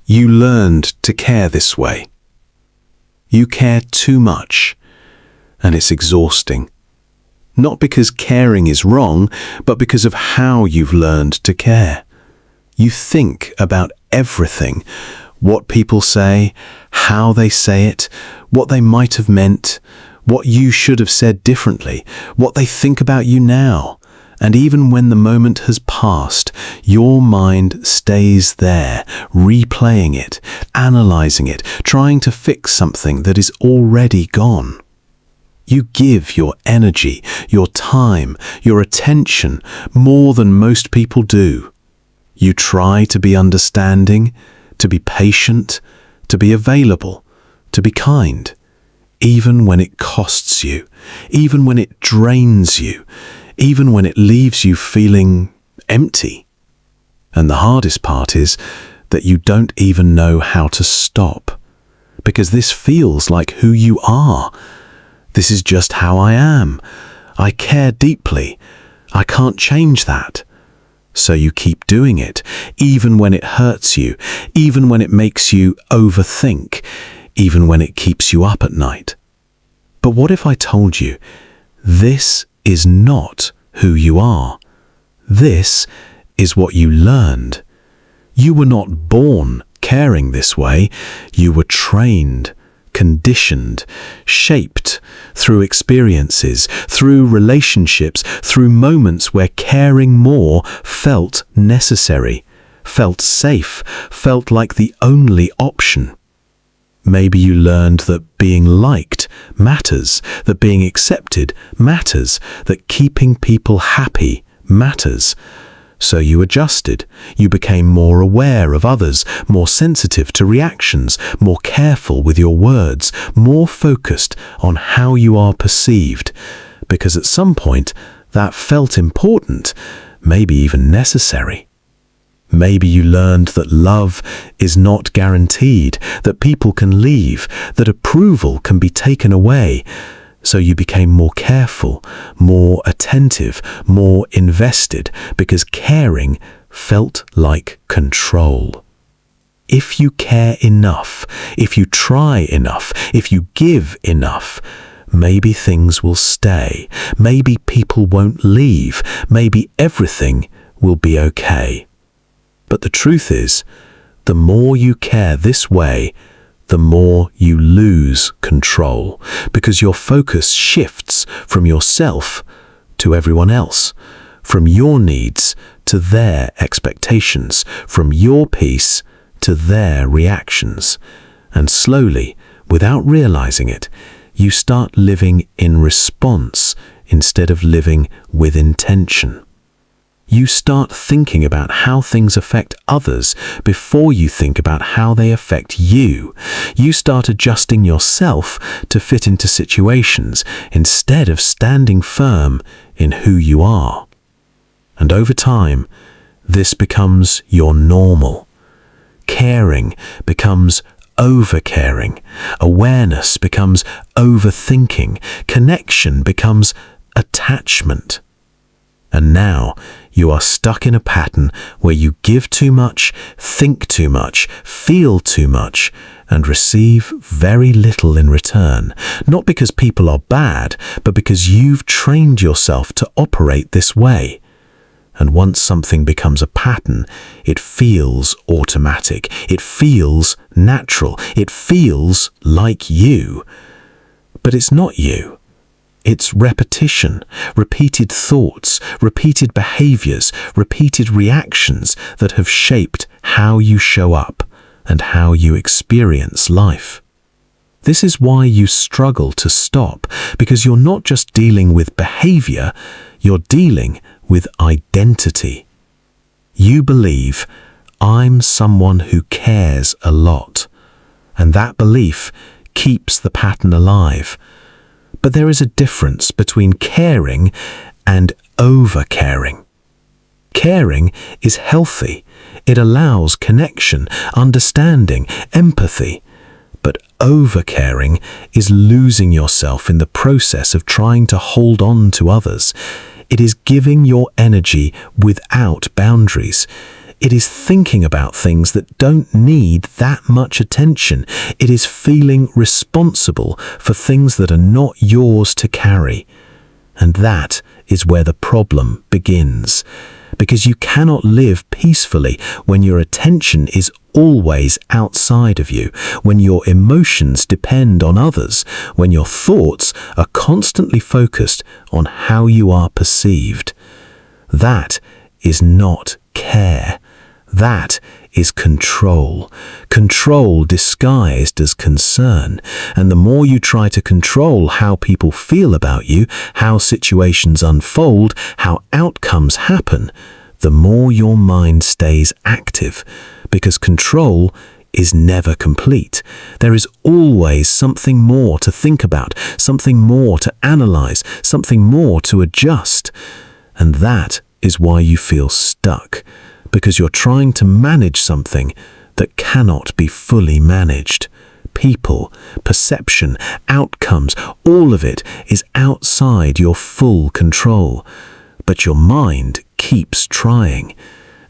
You learned to care this way. You care too much, and it's exhausting. Not because caring is wrong, but because of how you've learned to care. You think about everything, what people say, how they say it, what they might have meant, what you should have said differently, what they think about you now. And even when the moment has passed, your mind stays there, replaying it, analyzing it, trying to fix something that is already gone. You give your energy, your time, your attention more than most people do. You try to be understanding, to be patient, to be available, to be kind, even when it costs you, even when it drains you, even when it leaves you feeling empty. And the hardest part is that you don't even know how to stop, because this feels like who you are. This is just how I am. I care deeply. I can't change that. So you keep doing it, even when it hurts you, even when it makes you overthink, even when it keeps you up at night. But what if I told you, this is not who you are. This is what you learned. You were not born caring this way. You were trained, conditioned, shaped through experiences, through relationships, through moments where caring more felt necessary, felt safe, felt like the only option. Maybe you learned that being liked matters, that being accepted matters, that keeping people happy matters. So you adjusted. You became more aware of others, more sensitive to reactions, more careful with your words, more focused on how you are perceived. Because at some point, that felt important, maybe even necessary. Maybe you learned that love is not guaranteed, that people can leave, that approval can be taken away. So you became more careful, more attentive, more invested, because caring felt like control. If you care enough, if you try enough, if you give enough, maybe things will stay, maybe people won't leave, maybe everything will be okay. But the truth is, the more you care this way, the more you lose control, because your focus shifts from yourself to everyone else, from your needs to their expectations, from your peace to their reactions. And slowly, without realizing it, you start living in response instead of living with intention. You start thinking about how things affect others before you think about how they affect you. You start adjusting yourself to fit into situations instead of standing firm in who you are. And over time, this becomes your normal. Caring becomes over-caring. Awareness becomes overthinking. Connection becomes attachment. And now you are stuck in a pattern where you give too much, think too much, feel too much, and receive very little in return. Not because people are bad, but because you've trained yourself to operate this way. And once something becomes a pattern, it feels automatic. It feels natural. It feels like you. But it's not you. It's repetition, repeated thoughts, repeated behaviors, repeated reactions that have shaped how you show up and how you experience life. This is why you struggle to stop, because you're not just dealing with behavior, you're dealing with identity. You believe, I'm someone who cares a lot, and that belief keeps the pattern alive. But there is a difference between caring and over-caring. Caring is healthy. It allows connection, understanding, empathy. But over-caring is losing yourself in the process of trying to hold on to others. It is giving your energy without boundaries. It is thinking about things that don't need that much attention. It is feeling responsible for things that are not yours to carry. And that is where the problem begins. Because you cannot live peacefully when your attention is always outside of you, when your emotions depend on others, when your thoughts are constantly focused on how you are perceived. That is not care. That is control. Control disguised as concern. And the more you try to control how people feel about you, how situations unfold, how outcomes happen, the more your mind stays active, because control is never complete. There is always something more to think about, something more to analyze, something more to adjust. And that is why you feel stuck, because you're trying to manage something that cannot be fully managed. People, perception, outcomes, all of it is outside your full control. But your mind keeps trying.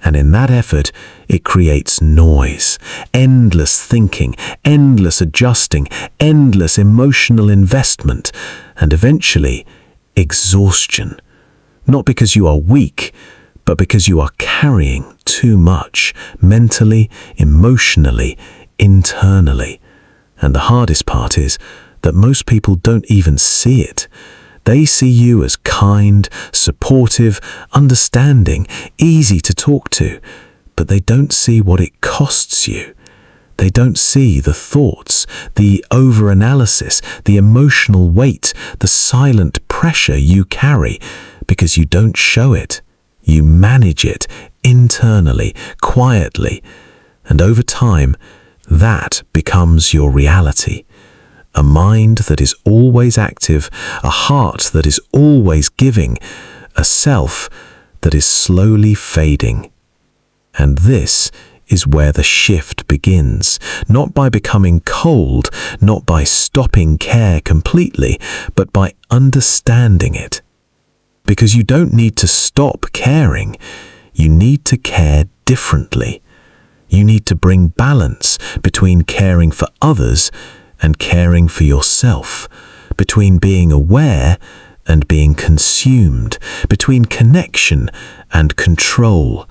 And in that effort, it creates noise, endless thinking, endless adjusting, endless emotional investment, and eventually exhaustion. Not because you are weak, but because you are carrying too much, mentally, emotionally, internally. And the hardest part is that most people don't even see it. They see you as kind, supportive, understanding, easy to talk to, but they don't see what it costs you. They don't see the thoughts, the overanalysis, the emotional weight, the silent pressure you carry, because you don't show it. You manage it internally, quietly, and over time, that becomes your reality. A mind that is always active, a heart that is always giving, a self that is slowly fading. And this is where the shift begins, not by becoming cold, not by stopping care completely, but by understanding it. Because you don't need to stop caring, you need to care differently. You need to bring balance between caring for others and caring for yourself, between being aware and being consumed, between connection and control.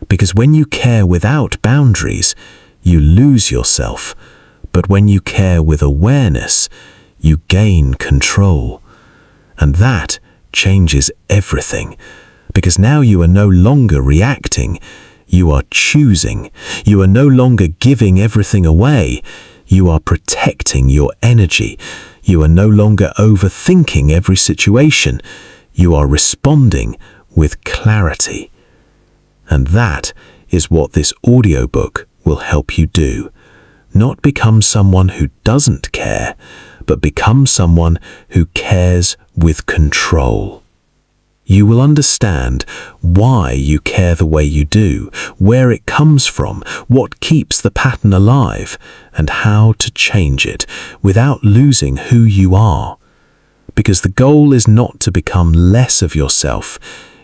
Because when you care without boundaries, you lose yourself. But when you care with awareness, you gain control. And that changes everything, because now you are no longer reacting, you are choosing. You are no longer giving everything away, you are protecting your energy. You are no longer overthinking every situation, you are responding with clarity. And that is what this audiobook will help you do. Not become someone who doesn't care, but become someone who cares with control. You will understand why you care the way you do, where it comes from, what keeps the pattern alive, and how to change it without losing who you are. Because the goal is not to become less of yourself,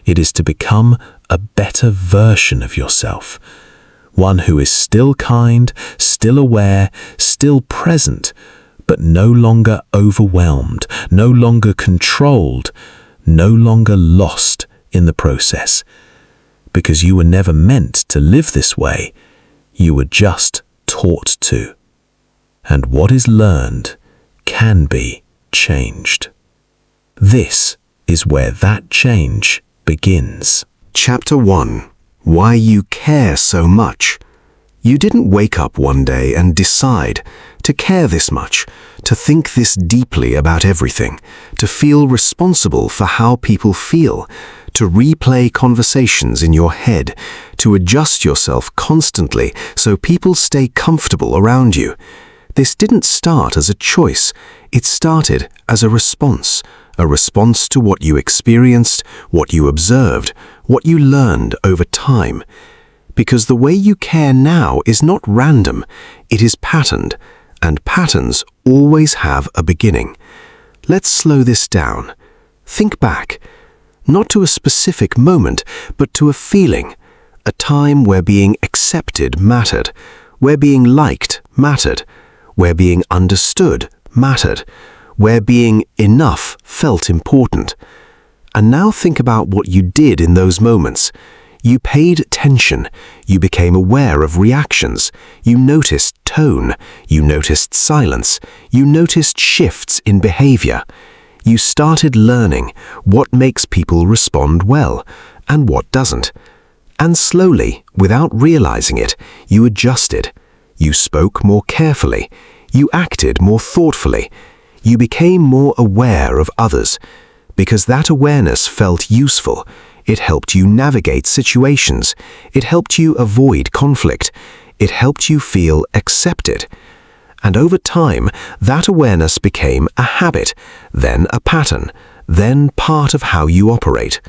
it is to become a better version of yourself. One who is still kind, still aware, still present, but no longer overwhelmed, no longer controlled, no longer lost in the process. Because you were never meant to live this way, you were just taught to. And what is learned can be changed. This is where that change begins. Chapter 1. Why you care so much. You didn't wake up one day and decide to care this much, to think this deeply about everything, to feel responsible for how people feel, to replay conversations in your head, to adjust yourself constantly so people stay comfortable around you. This didn't start as a choice, it started as a response to what you experienced, what you observed, what you learned over time. Because the way you care now is not random, it is patterned, and patterns always have a beginning. Let's slow this down. Think back, not to a specific moment, but to a feeling, a time where being accepted mattered, where being liked mattered, where being understood mattered, where being enough felt important. And now think about what you did in those moments. You paid attention, you became aware of reactions, you noticed tone, you noticed silence, you noticed shifts in behavior. You started learning what makes people respond well and what doesn't. And slowly, without realizing it, you adjusted. You spoke more carefully. You acted more thoughtfully. You became more aware of others. Because that awareness felt useful. It helped you navigate situations. It helped you avoid conflict. It helped you feel accepted. And over time, that awareness became a habit, then a pattern, then part of how you operate.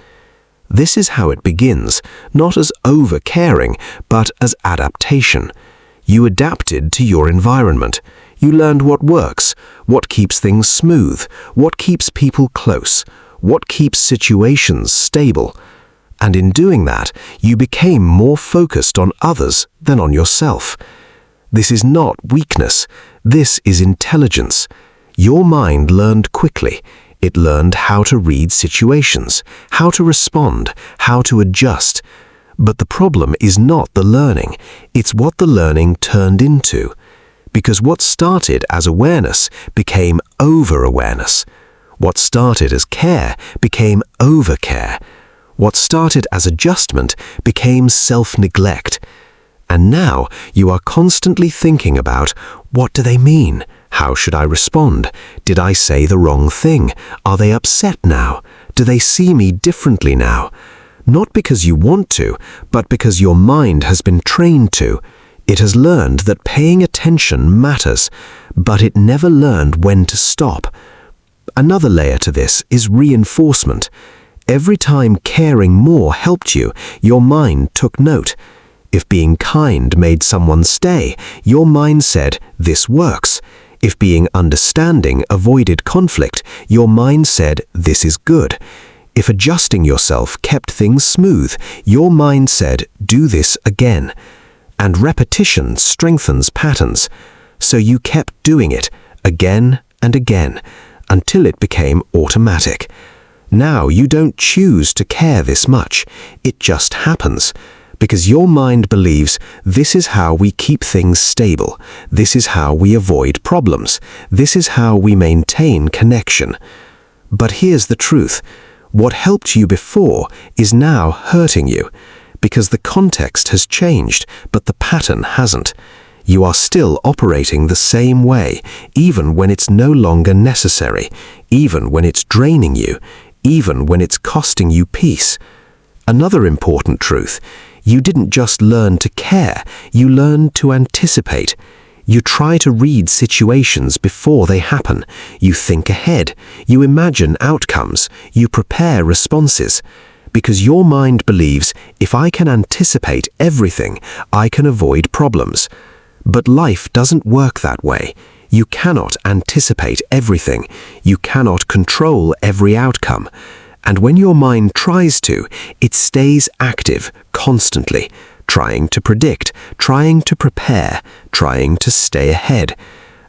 This is how it begins, not as over-caring, but as adaptation. You adapted to your environment. You learned what works, what keeps things smooth, what keeps people close, what keeps situations stable. And in doing that, you became more focused on others than on yourself. This is not weakness. This is intelligence. Your mind learned quickly. It learned how to read situations, how to respond, how to adjust. But the problem is not the learning. It's what the learning turned into. Because what started as awareness became over-awareness. What started as care became over-care. What started as adjustment became self-neglect. And now you are constantly thinking about, what do they mean? How should I respond? Did I say the wrong thing? Are they upset now? Do they see me differently now? Not because you want to, but because your mind has been trained to. It has learned that paying attention matters, but it never learned when to stop. Another layer to this is reinforcement. Every time caring more helped you, your mind took note. If being kind made someone stay, your mind said, this works. If being understanding avoided conflict, your mind said, this is good. If adjusting yourself kept things smooth, your mind said, do this again. And repetition strengthens patterns. So you kept doing it again and again until it became automatic. Now you don't choose to care this much. It just happens. Because your mind believes this is how we keep things stable. This is how we avoid problems. This is how we maintain connection. But here's the truth. What helped you before is now hurting you. Because the context has changed, but the pattern hasn't. You are still operating the same way, even when it's no longer necessary, even when it's draining you, even when it's costing you peace. Another important truth. You didn't just learn to care, you learned to anticipate. You try to read situations before they happen. You think ahead. You imagine outcomes. You prepare responses. Because your mind believes, if I can anticipate everything, I can avoid problems. But life doesn't work that way. You cannot anticipate everything. You cannot control every outcome. And when your mind tries to, it stays active constantly, trying to predict, trying to prepare, trying to stay ahead.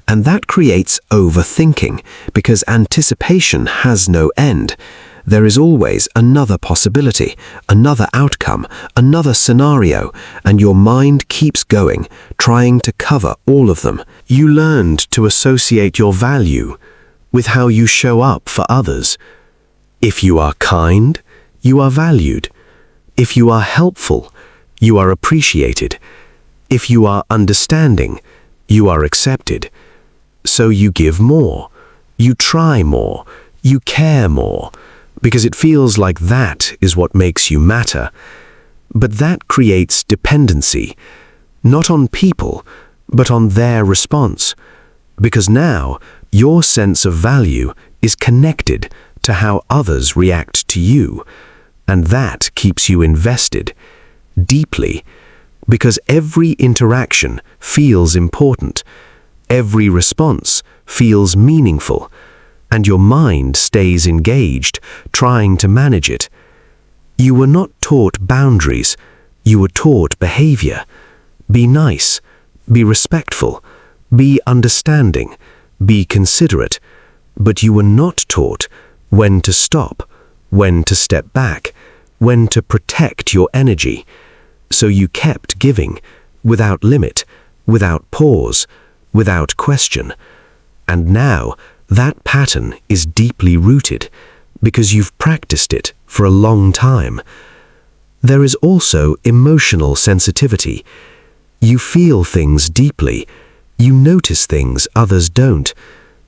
And that creates overthinking, because anticipation has no end. There is always another possibility, another outcome, another scenario, and your mind keeps going, trying to cover all of them. You learned to associate your value with how you show up for others. If you are kind, you are valued. If you are helpful, you are appreciated. If you are understanding, you are accepted. So you give more, you try more, you care more, because it feels like that is what makes you matter. But that creates dependency, not on people, but on their response. Because now, your sense of value is connected to how others react to you, and that keeps you invested deeply, because every interaction feels important, every response feels meaningful, and your mind stays engaged, trying to manage it. You were not taught boundaries, You were taught behavior. Be nice, be respectful, be understanding, be considerate, but you were not taught when to stop, when to step back, when to protect your energy. So you kept giving, without limit, without pause, without question. And now that pattern is deeply rooted because you've practiced it for a long time. There is also emotional sensitivity. You feel things deeply. You notice things others don't.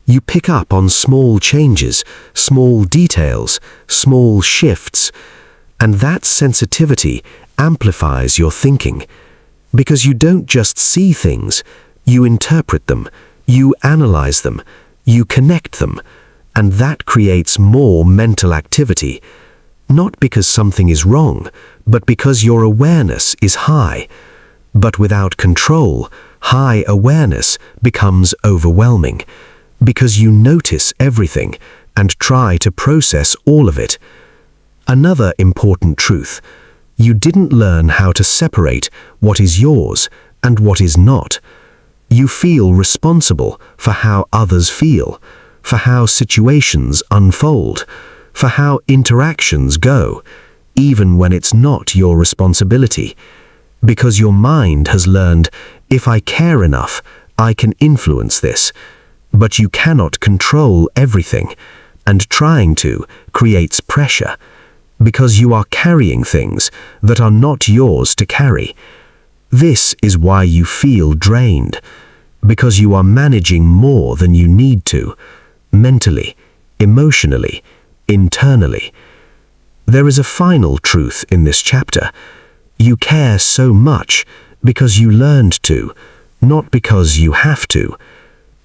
You pick up on small changes, small details, small shifts. And that sensitivity amplifies your thinking. Because you don't just see things, you interpret them, you analyze them, you connect them. And that creates more mental activity. Not because something is wrong, but because your awareness is high. But without control, high awareness becomes overwhelming, because you notice everything and try to process all of it. Another important truth: you didn't learn how to separate what is yours and what is not. You feel responsible for how others feel, for how situations unfold, for how interactions go, even when it's not your responsibility. Because your mind has learned, if I care enough, I can influence this. But you cannot control everything, and trying to creates pressure, because you are carrying things that are not yours to carry. This is why you feel drained, because you are managing more than you need to, mentally, emotionally, internally. There is a final truth in this chapter. You care so much because you learned to, not because you have to.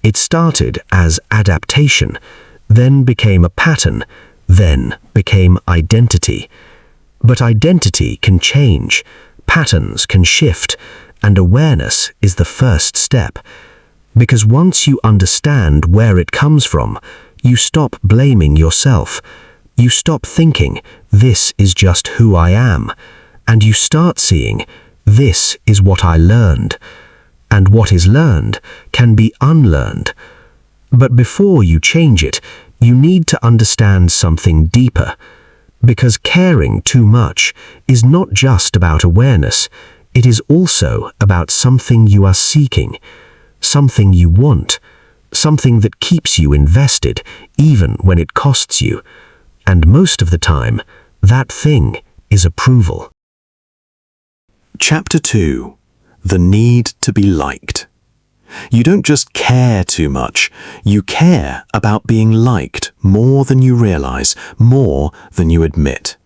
It started as adaptation, then became a pattern, then became identity. But identity can change, patterns can shift, and awareness is the first step. Because once you understand where it comes from, you stop blaming yourself. You stop thinking, this is just who I am. And you start seeing, this is what I learned. And what is learned can be unlearned. But before you change it, you need to understand something deeper. Because caring too much is not just about awareness, it is also about something you are seeking, something you want, something that keeps you invested even when it costs you. And most of the time, that thing is approval. Chapter 2. The need to be liked. You don't just care too much, you care about being liked more than you realize, more than you admit.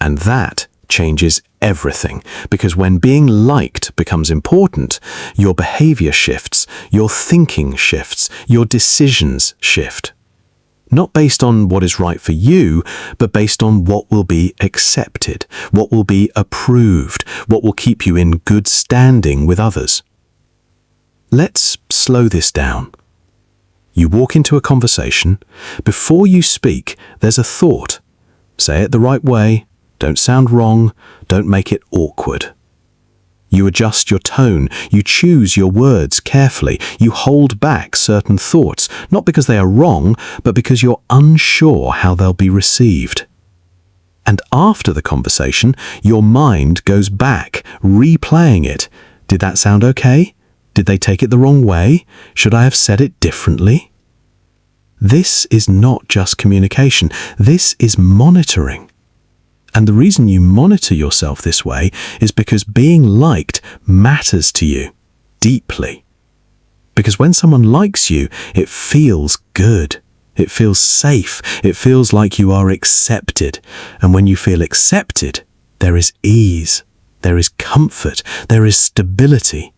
And that changes everything, because when being liked becomes important, your behavior shifts, your thinking shifts, your decisions shift. Not based on what is right for you, but based on what will be accepted, what will be approved, what will keep you in good standing with others. Let's slow this down. You walk into a conversation. Before you speak, there's a thought. Say it the right way. Don't sound wrong. Don't make it awkward. You adjust your tone, you choose your words carefully, you hold back certain thoughts, not because they are wrong, but because you're unsure how they'll be received. And after the conversation, your mind goes back, replaying it. Did that sound okay? Did they take it the wrong way? Should I have said it differently? This is not just communication, this is monitoring. And the reason you monitor yourself this way is because being liked matters to you deeply. Because when someone likes you, it feels good. It feels safe. It feels like you are accepted. And when you feel accepted, there is ease, there is comfort, there is stability.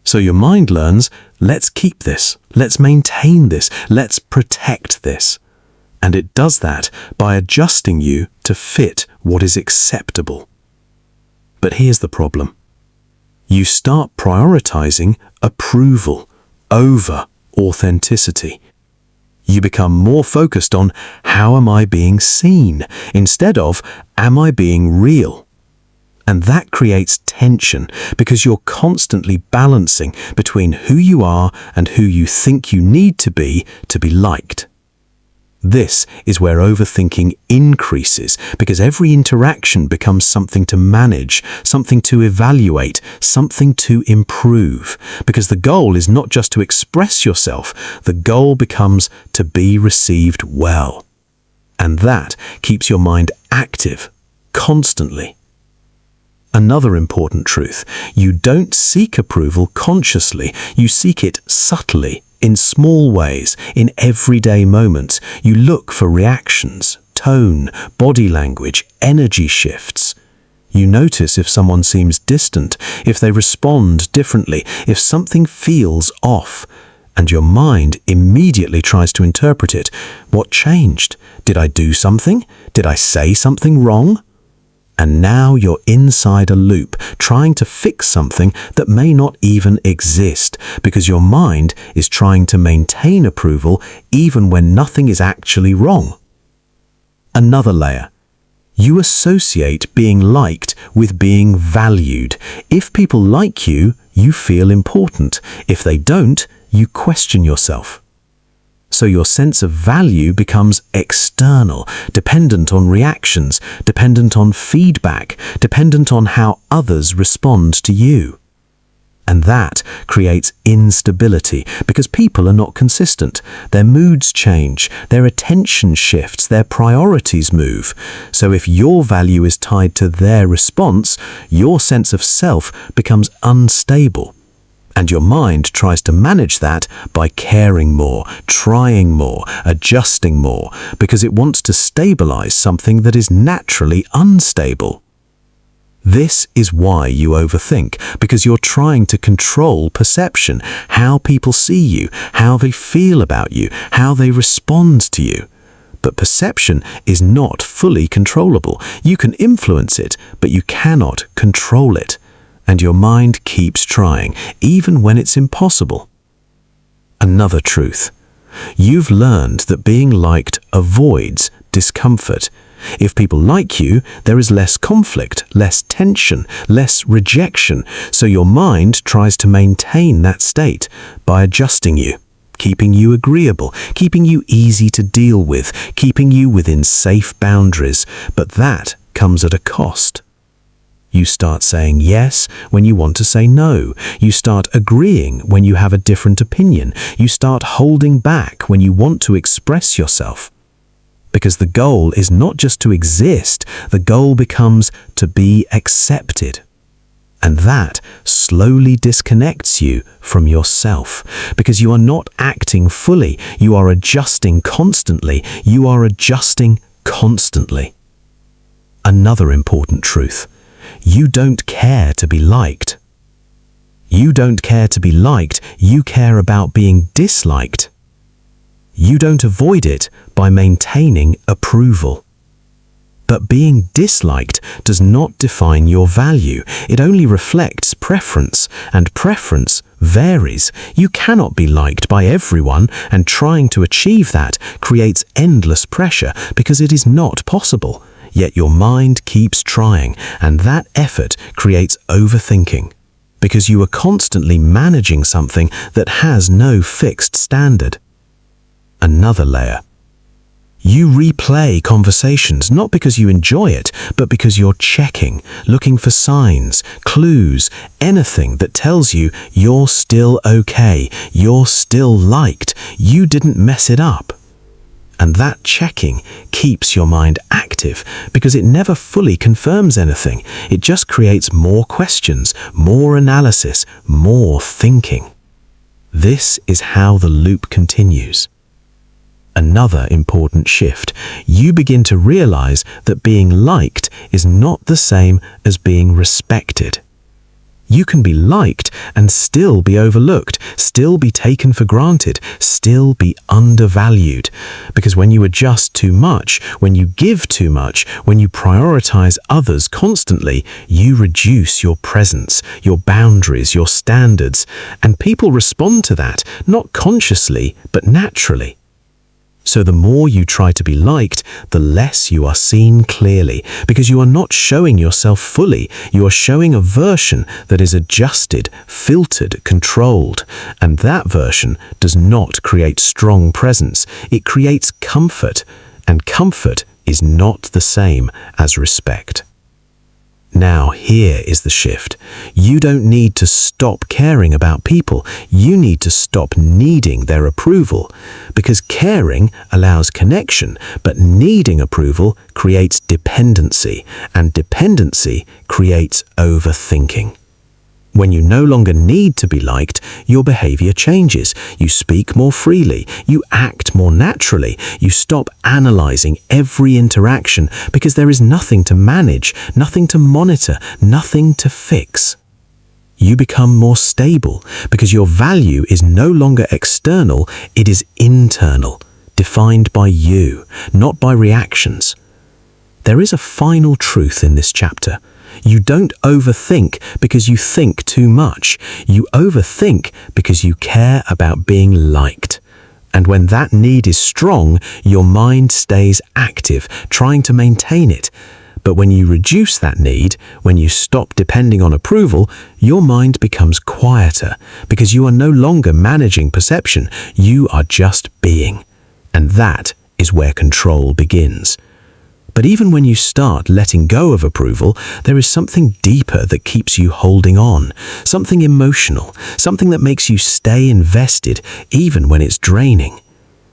So your mind learns, let's keep this, let's maintain this, let's protect this. And it does that by adjusting you to fit what is acceptable. But here's the problem. You start prioritizing approval over authenticity. You become more focused on how am I being seen instead of am I being real? And that creates tension because you're constantly balancing between who you are and who you think you need to be liked. This is where overthinking increases because every interaction becomes something to manage, something to evaluate, something to improve. Because the goal is not just to express yourself, the goal becomes to be received well. And that keeps your mind active, constantly. Another important truth, you don't seek approval consciously, you seek it subtly, in small ways, in everyday moments. You look for reactions, tone, body language, energy shifts. You notice if someone seems distant, if they respond differently, if something feels off, and your mind immediately tries to interpret it. What changed? Did I do something? Did I say something wrong? And now you're inside a loop, trying to fix something that may not even exist, because your mind is trying to maintain approval even when nothing is actually wrong. Another layer. You associate being liked with being valued. If people like you, you feel important. If they don't, you question yourself. So your sense of value becomes external, dependent on reactions, dependent on feedback, dependent on how others respond to you. And that creates instability because people are not consistent. Their moods change, their attention shifts, their priorities move. So if your value is tied to their response, your sense of self becomes unstable. And your mind tries to manage that by caring more, trying more, adjusting more, because it wants to stabilize something that is naturally unstable. This is why you overthink, because you're trying to control perception, how people see you, how they feel about you, how they respond to you. But perception is not fully controllable. You can influence it, but you cannot control it. And your mind keeps trying, even when it's impossible. Another truth. You've learned that being liked avoids discomfort. If people like you, there is less conflict, less tension, less rejection, so your mind tries to maintain that state by adjusting you, keeping you agreeable, keeping you easy to deal with, keeping you within safe boundaries, but that comes at a cost. You start saying yes when you want to say no. You start agreeing when you have a different opinion. You start holding back when you want to express yourself. Because the goal is not just to exist, the goal becomes to be accepted. And that slowly disconnects you from yourself, because you are not acting fully. You are adjusting constantly. You are adjusting constantly. Another important truth. You don't care to be liked. You don't care to be liked, you care about being disliked. You don't avoid it by maintaining approval. But being disliked does not define your value. It only reflects preference, and preference varies. You cannot be liked by everyone, and trying to achieve that creates endless pressure because it is not possible. Yet your mind keeps trying, and that effort creates overthinking, because you are constantly managing something that has no fixed standard. Another layer. You replay conversations not because you enjoy it, but because you're checking, looking for signs, clues, anything that tells you you're still okay, you're still liked, you didn't mess it up. And that checking keeps your mind active because it never fully confirms anything. It just creates more questions, more analysis, more thinking. This is how the loop continues. Another important shift. You begin to realize that being liked is not the same as being respected. You can be liked and still be overlooked, still be taken for granted, still be undervalued. Because when you adjust too much, when you give too much, when you prioritize others constantly, you reduce your presence, your boundaries, your standards, and people respond to that, not consciously, but naturally. So the more you try to be liked, the less you are seen clearly, because you are not showing yourself fully. You are showing a version that is adjusted, filtered, controlled. And that version does not create strong presence. It creates comfort, and comfort is not the same as respect. Now, here is the shift. You don't need to stop caring about people. You need to stop needing their approval. Because caring allows connection, but needing approval creates dependency, and dependency creates overthinking. When you no longer need to be liked, your behavior changes. You speak more freely. You act more naturally. You stop analyzing every interaction because there is nothing to manage, nothing to monitor, nothing to fix. You become more stable because your value is no longer external, it is internal, defined by you, not by reactions. There is a final truth in this chapter. You don't overthink because you think too much. You overthink because you care about being liked. And when that need is strong, your mind stays active, trying to maintain it. But when you reduce that need, when you stop depending on approval, your mind becomes quieter because you are no longer managing perception. You are just being. And that is where control begins. But even when you start letting go of approval, there is something deeper that keeps you holding on, something emotional, something that makes you stay invested even when it's draining.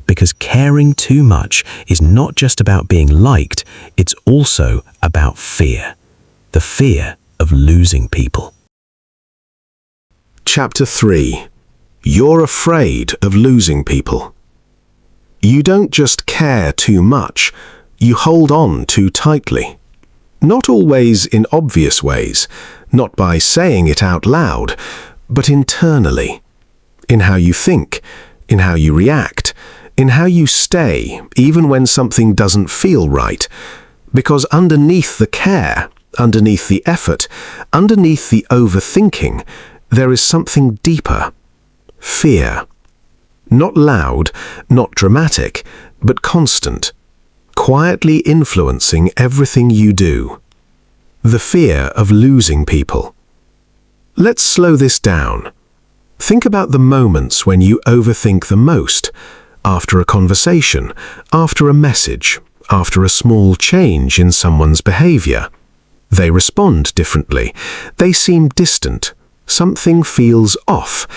Because caring too much is not just about being liked, it's also about fear. The fear of losing people. Chapter 3. You're afraid of losing people. You don't just care too much, you hold on too tightly. Not always in obvious ways, not by saying it out loud, but internally. In how you think, in how you react, in how you stay, even when something doesn't feel right. Because underneath the care, underneath the effort, underneath the overthinking, there is something deeper. Fear. Not loud, not dramatic, but constant. Quietly influencing everything you do. The fear of losing people. Let's slow this down. Think about the moments when you overthink the most. After a conversation, after a message, after a small change in someone's behavior. They respond differently. They seem distant. Something feels off.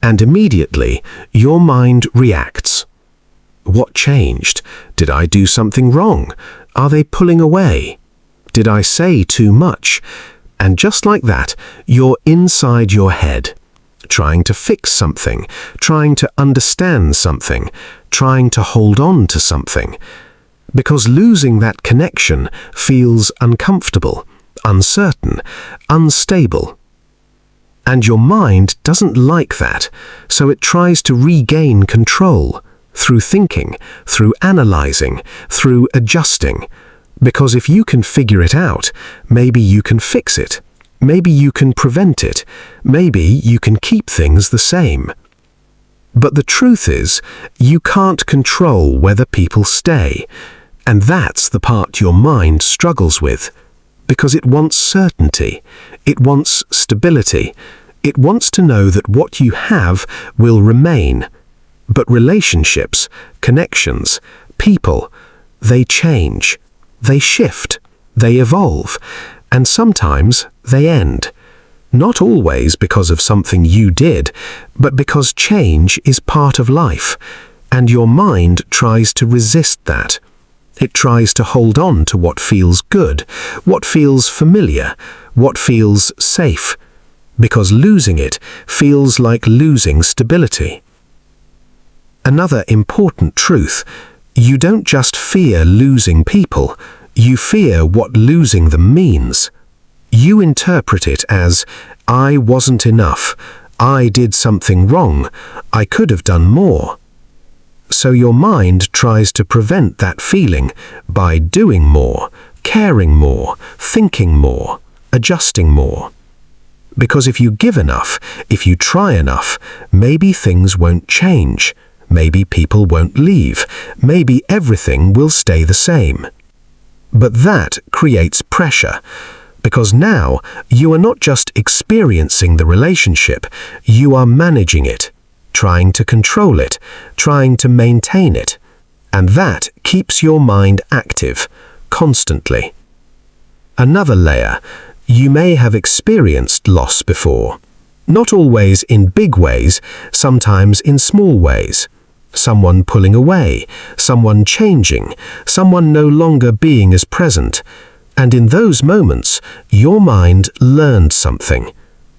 And immediately, your mind reacts. What changed? Did I do something wrong? Are they pulling away? Did I say too much? And just like that, you're inside your head, trying to fix something, trying to understand something, trying to hold on to something. Because losing that connection feels uncomfortable, uncertain, unstable. And your mind doesn't like that, so it tries to regain control. Through thinking, through analyzing, through adjusting. Because if you can figure it out, maybe you can fix it. Maybe you can prevent it. Maybe you can keep things the same. But the truth is, you can't control whether people stay. And that's the part your mind struggles with. Because it wants certainty. It wants stability. It wants to know that what you have will remain. But relationships, connections, people, they change, they shift, they evolve, and sometimes they end. Not always because of something you did, but because change is part of life, and your mind tries to resist that. It tries to hold on to what feels good, what feels familiar, what feels safe, because losing it feels like losing stability. Another important truth, you don't just fear losing people, you fear what losing them means. You interpret it as, I wasn't enough, I did something wrong, I could have done more. So your mind tries to prevent that feeling by doing more, caring more, thinking more, adjusting more. Because if you give enough, if you try enough, maybe things won't change. maybe people won't leave, maybe everything will stay the same. But that creates pressure, because now you are not just experiencing the relationship, you are managing it, trying to control it, trying to maintain it. And that keeps your mind active, constantly. Another layer, you may have experienced loss before. Not always in big ways, sometimes in small ways. Someone pulling away, someone changing, someone no longer being as present. And in those moments, your mind learned something.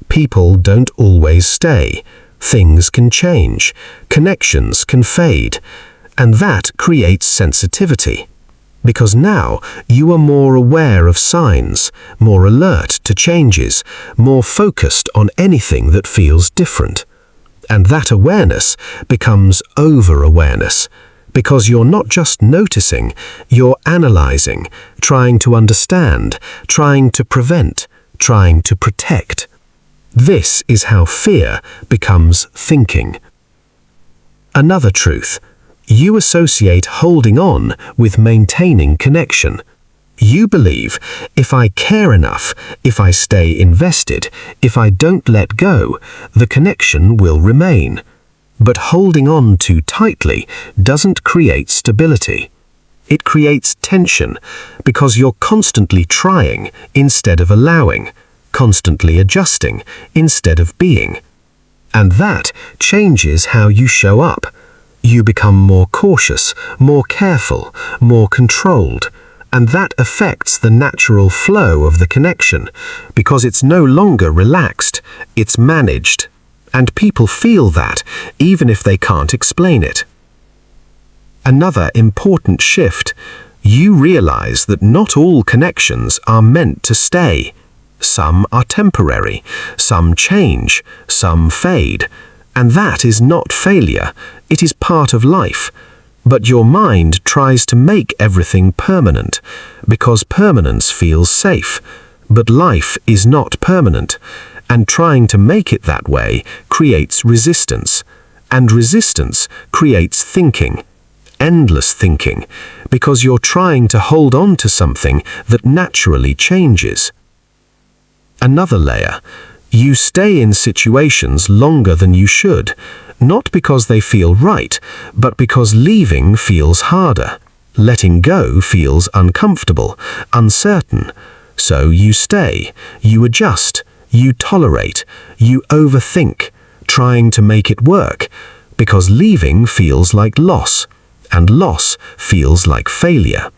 People don't always stay. Things can change. Connections can fade. And that creates sensitivity. Because now you are more aware of signs, more alert to changes, more focused on anything that feels different. And that awareness becomes over-awareness, because you're not just noticing, you're analyzing, trying to understand, trying to prevent, trying to protect. This is how fear becomes thinking. Another truth. You associate holding on with maintaining connection. You believe, if I care enough, if I stay invested, if I don't let go, the connection will remain. But holding on too tightly doesn't create stability. It creates tension, because you're constantly trying instead of allowing, constantly adjusting instead of being. And that changes how you show up. You become more cautious, more careful, more controlled, and that affects the natural flow of the connection, because it's no longer relaxed, it's managed, and people feel that, even if they can't explain it. Another important shift, you realize that not all connections are meant to stay. Some are temporary, some change, some fade. And that is not failure, it is part of life. But your mind tries to make everything permanent, because permanence feels safe. But life is not permanent, and trying to make it that way creates resistance. And resistance creates thinking, endless thinking, because you're trying to hold on to something that naturally changes. Another layer. You stay in situations longer than you should, not because they feel right, but because leaving feels harder. Letting go feels uncomfortable, uncertain. So you stay, you adjust, you tolerate, you overthink, trying to make it work, because leaving feels like loss, and loss feels like failure.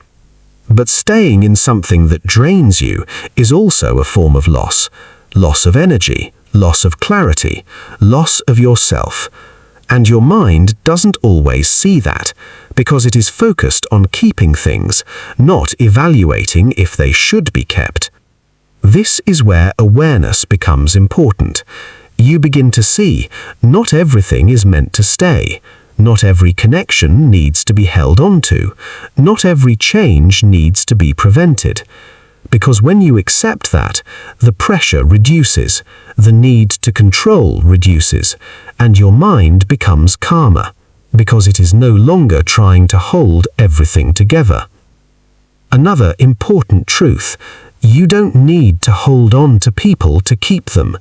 But staying in something that drains you is also a form of loss. Loss of energy, loss of clarity, loss of yourself. And your mind doesn't always see that, because it is focused on keeping things, not evaluating if they should be kept. This is where awareness becomes important. You begin to see, not everything is meant to stay. Not every connection needs to be held onto. Not every change needs to be prevented. Because when you accept that, the pressure reduces, the need to control reduces, and your mind becomes calmer, because it is no longer trying to hold everything together. Another important truth, you don't need to hold on to people to keep them.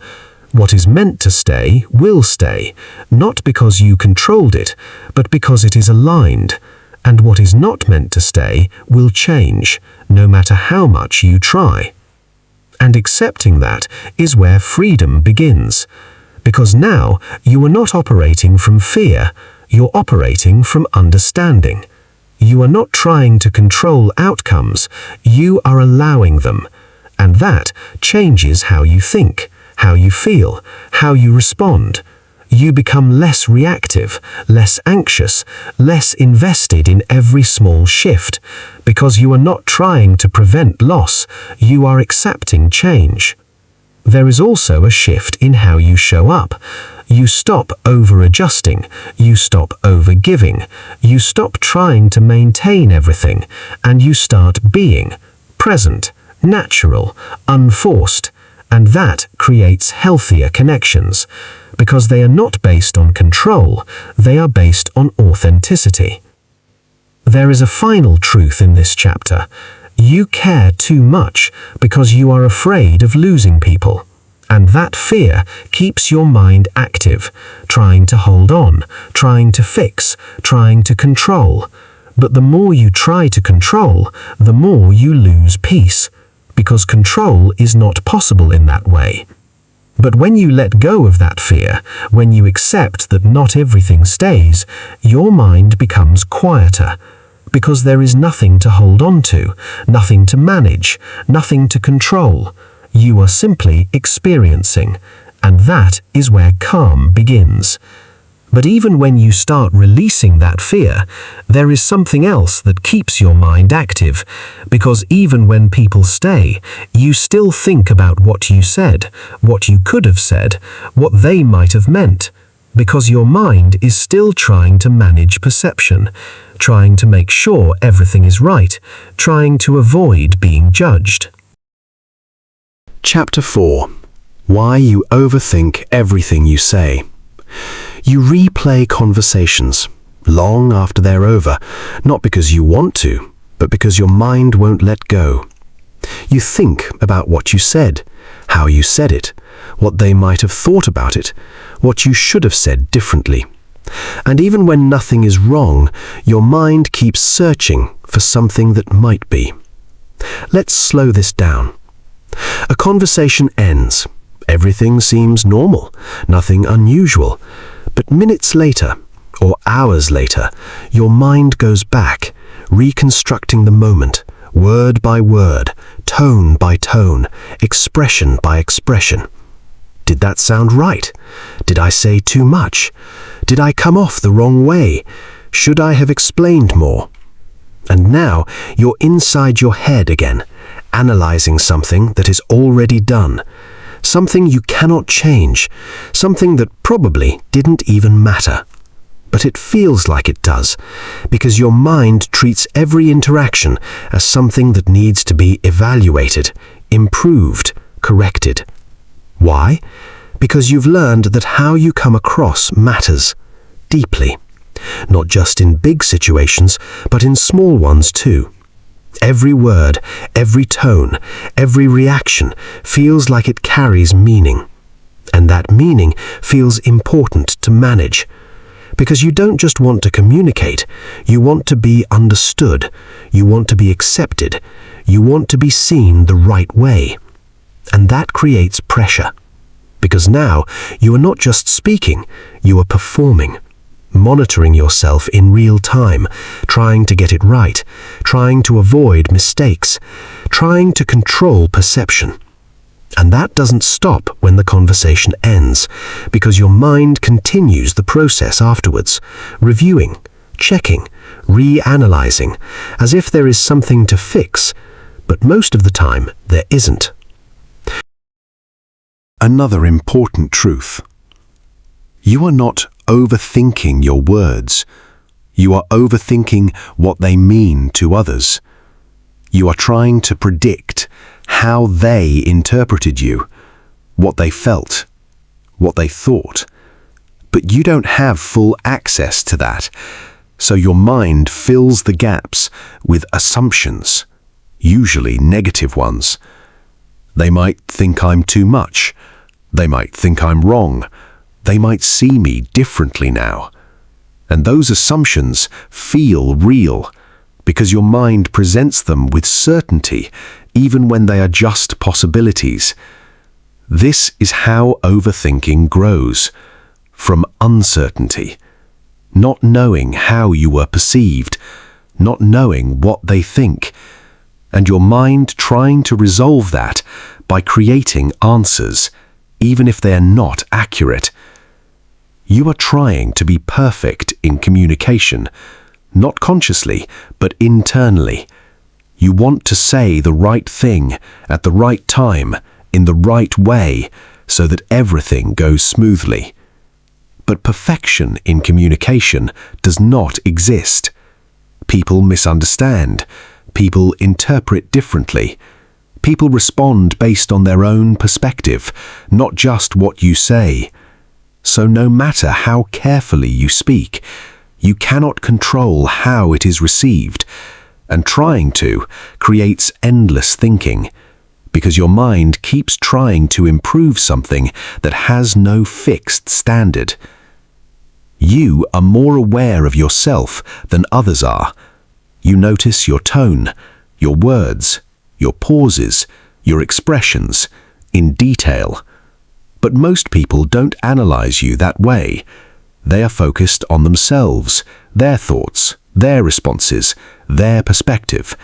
What is meant to stay will stay, not because you controlled it, but because it is aligned. And what is not meant to stay will change, no matter how much you try. And accepting that is where freedom begins, because now you are not operating from fear, you're operating from understanding. You are not trying to control outcomes, you are allowing them, and that changes how you think, how you feel, how you respond. You become less reactive, less anxious, less invested in every small shift, because you are not trying to prevent loss, you are accepting change. There is also a shift in how you show up. You stop over-adjusting, you stop over-giving, you stop trying to maintain everything, and you start being present, natural, unforced, and that creates healthier connections. because they are not based on control, they are based on authenticity. There is a final truth in this chapter. You care too much because you are afraid of losing people. And that fear keeps your mind active, trying to hold on, trying to fix, trying to control. But the more you try to control, the more you lose peace, because control is not possible in that way. But when you let go of that fear, when you accept that not everything stays, your mind becomes quieter, because there is nothing to hold on to, nothing to manage, nothing to control. You are simply experiencing, and that is where calm begins. But even when you start releasing that fear, there is something else that keeps your mind active, because even when people stay, you still think about what you said, what you could have said, what they might have meant, because your mind is still trying to manage perception, trying to make sure everything is right, trying to avoid being judged. Chapter 4. Why you overthink everything you say. You replay conversations long after they're over, not because you want to, but because your mind won't let go. You think about what you said, how you said it, what they might have thought about it, what you should have said differently. And even when nothing is wrong, your mind keeps searching for something that might be. Let's slow this down. A conversation ends. Everything seems normal, nothing unusual. But minutes later, or hours later, your mind goes back, reconstructing the moment, word by word, tone by tone, expression by expression. Did that sound right? Did I say too much? Did I come off the wrong way? Should I have explained more? And now you're inside your head again, analyzing something that is already done, something you cannot change, something that probably didn't even matter. But it feels like it does, because your mind treats every interaction as something that needs to be evaluated, improved, corrected. Why? Because you've learned that how you come across matters deeply, not just in big situations, but in small ones too. Every word, every tone, every reaction feels like it carries meaning. And that meaning feels important to manage. Because you don't just want to communicate, you want to be understood, you want to be accepted, you want to be seen the right way. And that creates pressure. Because now you are not just speaking, you are performing. Monitoring yourself in real time, trying to get it right, trying to avoid mistakes, trying to control perception. And that doesn't stop when the conversation ends, because your mind continues the process afterwards, reviewing, checking, reanalyzing, as if there is something to fix, but most of the time there isn't. Another important truth. You are not overthinking your words. You are overthinking what they mean to others. You are trying to predict how they interpreted you, what they felt, what they thought. But you don't have full access to that, so your mind fills the gaps with assumptions, usually negative ones. They might think I'm too much. They might think I'm wrong. They might see me differently now. And those assumptions feel real because your mind presents them with certainty even when they are just possibilities. This is how overthinking grows, from uncertainty, not knowing how you were perceived, not knowing what they think, and your mind trying to resolve that by creating answers, even if they are not accurate. You are trying to be perfect in communication, not consciously, but internally. You want to say the right thing at the right time, in the right way, so that everything goes smoothly. But perfection in communication does not exist. People misunderstand. People interpret differently. People respond based on their own perspective, not just what you say. So no matter how carefully you speak, you cannot control how it is received, and trying to creates endless thinking, because your mind keeps trying to improve something that has no fixed standard. You are more aware of yourself than others are. You notice your tone, your words, your pauses, your expressions, in detail. But most people don't analyze you that way. They are focused on themselves, their thoughts, their responses, their perspective.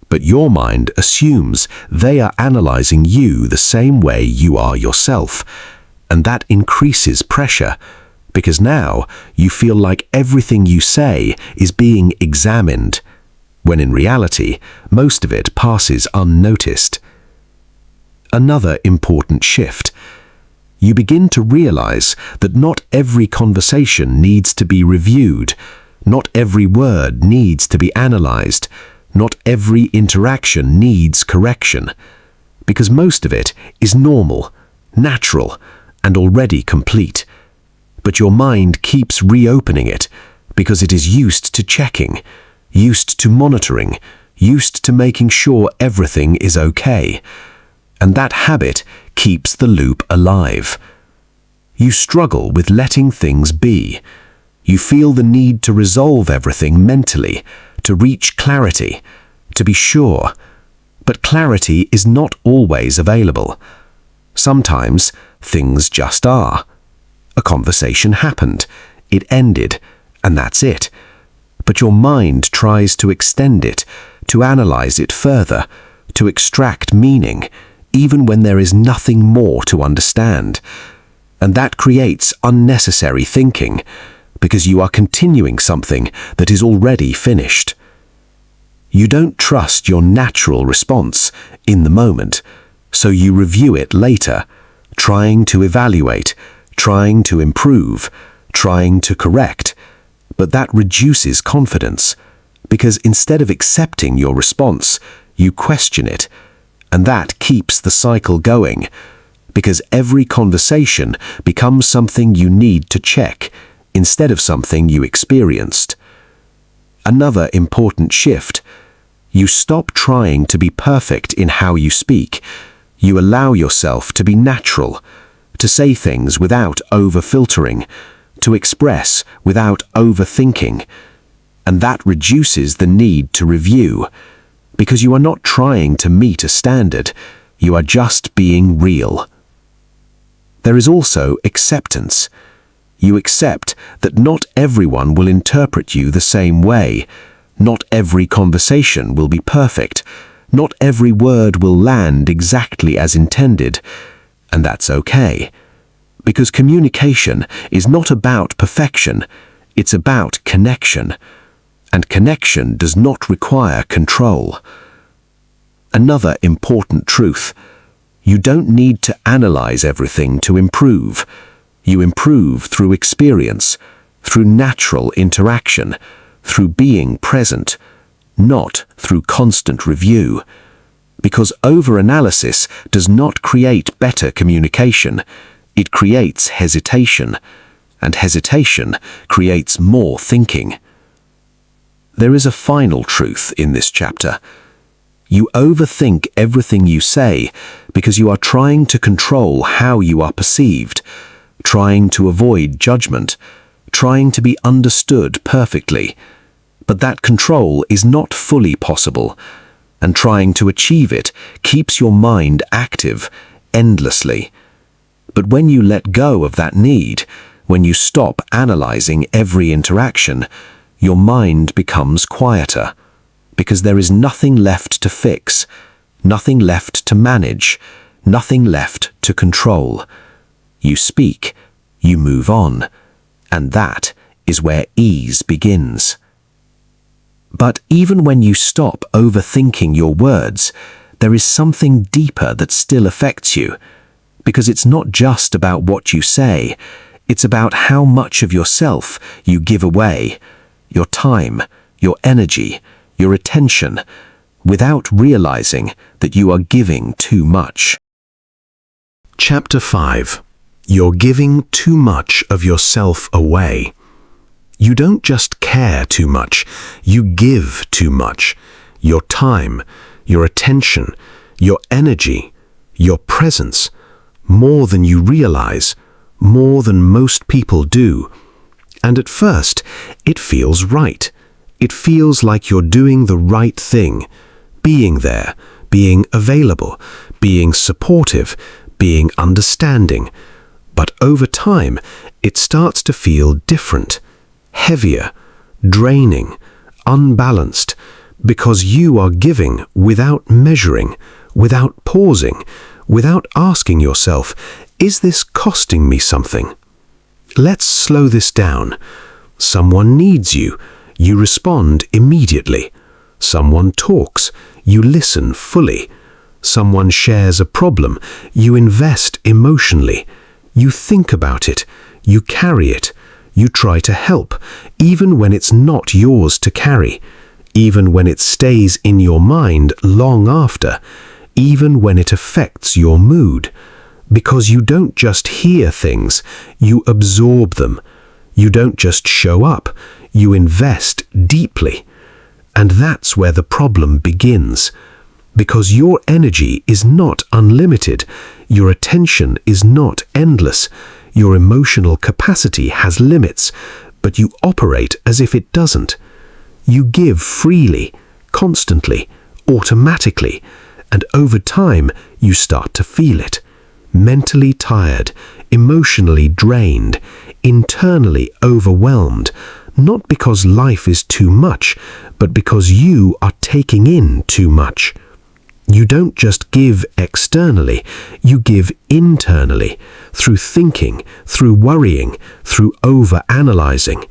But your mind assumes they are analyzing you the same way you are yourself, and that increases pressure, because now you feel like everything you say is being examined, when in reality, most of it passes unnoticed. Another important shift. You begin to realize that not every conversation needs to be reviewed, not every word needs to be analyzed, not every interaction needs correction, because most of it is normal, natural, and already complete. But your mind keeps reopening it because it is used to checking, used to monitoring, used to making sure everything is okay. And that habit keeps the loop alive. You struggle with letting things be. You feel the need to resolve everything mentally, to reach clarity, to be sure. But clarity is not always available. Sometimes things just are. A conversation happened, it ended, and that's it. But your mind tries to extend it, to analyze it further, to extract meaning, even when there is nothing more to understand. And that creates unnecessary thinking, because you are continuing something that is already finished. You don't trust your natural response in the moment, so you review it later, trying to evaluate, trying to improve, trying to correct. But that reduces confidence, because instead of accepting your response, you question it, and that keeps the cycle going, because every conversation becomes something you need to check, instead of something you experienced. Another important shift. You stop trying to be perfect in how you speak. You allow yourself to be natural, to say things without over-filtering, to express without overthinking. And that reduces the need to review, because you are not trying to meet a standard, you are just being real. There is also acceptance. You accept that not everyone will interpret you the same way. Not every conversation will be perfect. Not every word will land exactly as intended. And that's okay. Because communication is not about perfection, it's about connection. And connection does not require control. Another important truth. You don't need to analyze everything to improve. You improve through experience, through natural interaction, through being present, not through constant review. Because over-analysis does not create better communication. It creates hesitation, and hesitation creates more thinking. There is a final truth in this chapter. You overthink everything you say because you are trying to control how you are perceived, trying to avoid judgment, trying to be understood perfectly. But that control is not fully possible, and trying to achieve it keeps your mind active endlessly. But when you let go of that need, when you stop analyzing every interaction, your mind becomes quieter, because there is nothing left to fix, nothing left to manage, nothing left to control. You speak, you move on, and that is where ease begins. But even when you stop overthinking your words, there is something deeper that still affects you, because it's not just about what you say, it's about how much of yourself you give away, your time, your energy, your attention, without realizing that you are giving too much. Chapter 5. You're giving too much of yourself away. You don't just care too much, you give too much. Your time, your attention, your energy, your presence, more than you realize, more than most people do. And at first, it feels right. It feels like you're doing the right thing, being there, being available, being supportive, being understanding. But over time, it starts to feel different, heavier, draining, unbalanced, because you are giving without measuring, without pausing, without asking yourself, is this costing me something? Let's slow this down. Someone needs you. You respond immediately. Someone talks. You listen fully. Someone shares a problem. You invest emotionally. You think about it. You carry it. You try to help, even when it's not yours to carry, even when it stays in your mind long after, even when it affects your mood. Because you don't just hear things, you absorb them. You don't just show up, you invest deeply. And that's where the problem begins. Because your energy is not unlimited, your attention is not endless, your emotional capacity has limits, but you operate as if it doesn't. You give freely, constantly, automatically, and over time you start to feel it. Mentally tired, emotionally drained, internally overwhelmed, not because life is too much, but because you are taking in too much. You don't just give externally, you give internally, through thinking, through worrying, through over-analyzing.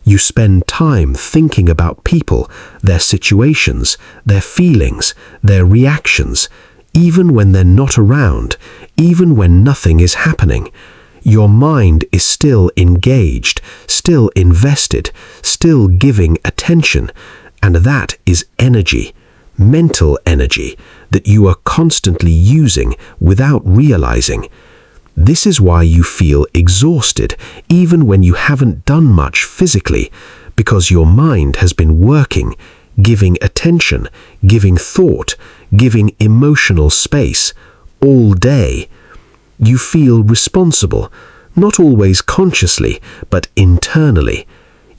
You spend time thinking about people, their situations, their feelings, their reactions, even when they're not around, even when nothing is happening. Your mind is still engaged, still invested, still giving attention, and that is energy, mental energy, that you are constantly using without realizing. This is why you feel exhausted even when you haven't done much physically, because your mind has been working, giving attention, giving thought, giving emotional space all day. You feel responsible, not always consciously, but internally.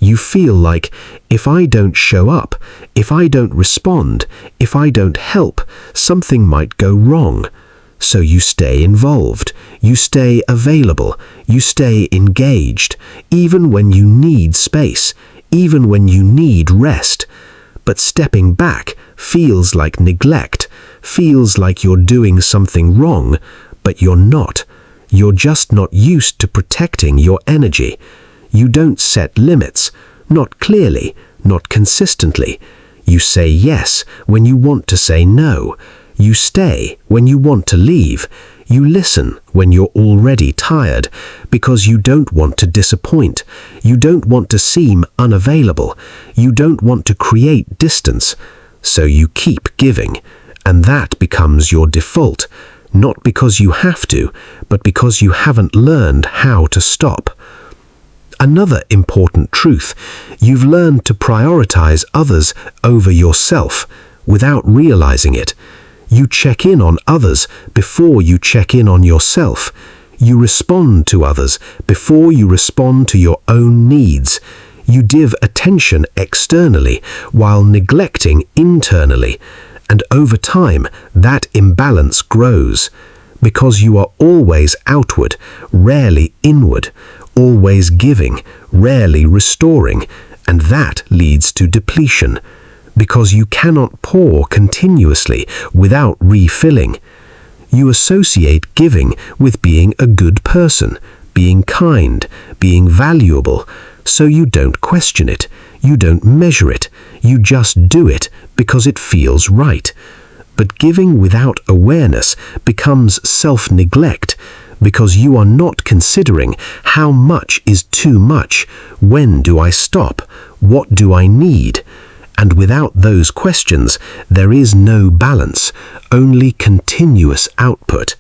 You feel like, if I don't show up, if I don't respond, if I don't help, something might go wrong. So you stay involved, you stay available, you stay engaged, even when you need space, even when you need rest. But stepping back feels like neglect, feels like you're doing something wrong, but you're not. You're just not used to protecting your energy. You don't set limits, not clearly, not consistently. You say yes when you want to say no. You stay when you want to leave. You listen when you're already tired, because you don't want to disappoint. You don't want to seem unavailable. You don't want to create distance. So you keep giving, and that becomes your default, not because you have to, but because you haven't learned how to stop. Another important truth: you've learned to prioritize others over yourself without realizing it. You check in on others before you check in on yourself. You respond to others before you respond to your own needs. You give attention externally while neglecting internally. And over time, that imbalance grows, because you are always outward, rarely inward, always giving, rarely restoring, and that leads to depletion, because you cannot pour continuously without refilling. You associate giving with being a good person, being kind, being valuable, so you don't question it, you don't measure it, you just do it because it feels right. But giving without awareness becomes self-neglect, because you are not considering how much is too much, when do I stop, what do I need? And without those questions, there is no balance, only continuous output.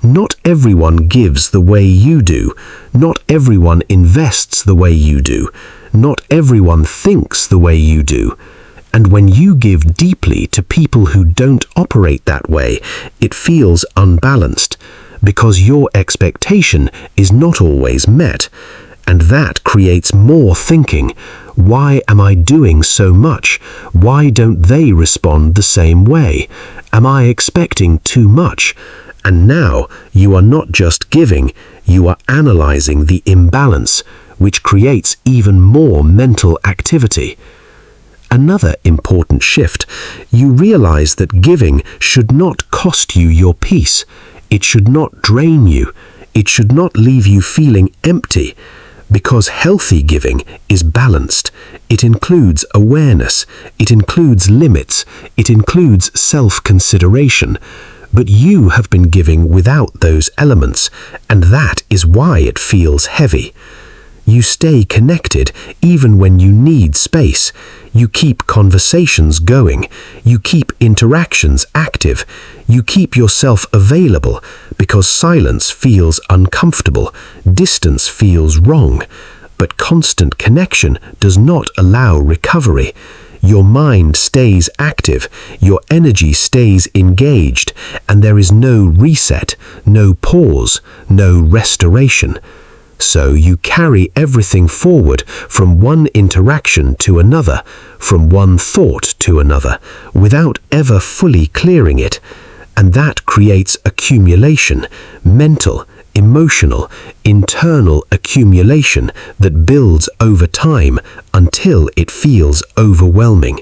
Not everyone gives the way you do. Not everyone invests the way you do. Not everyone thinks the way you do. And when you give deeply to people who don't operate that way, it feels unbalanced, because your expectation is not always met. And that creates more thinking. Why am I doing so much? Why don't they respond the same way? Am I expecting too much? And now you are not just giving, you are analyzing the imbalance, which creates even more mental activity. Another important shift, you realize that giving should not cost you your peace. It should not drain you. It should not leave you feeling empty. Because healthy giving is balanced. It includes awareness. It includes limits. It includes self-consideration. But you have been giving without those elements, and that is why it feels heavy. You stay connected even when you need space. You keep conversations going. You keep interactions active. You keep yourself available because silence feels uncomfortable, distance feels wrong. But constant connection does not allow recovery. Your mind stays active, your energy stays engaged, and there is no reset, no pause, no restoration. So you carry everything forward from one interaction to another, from one thought to another, without ever fully clearing it. And that creates accumulation, mental, emotional, internal accumulation that builds over time until it feels overwhelming.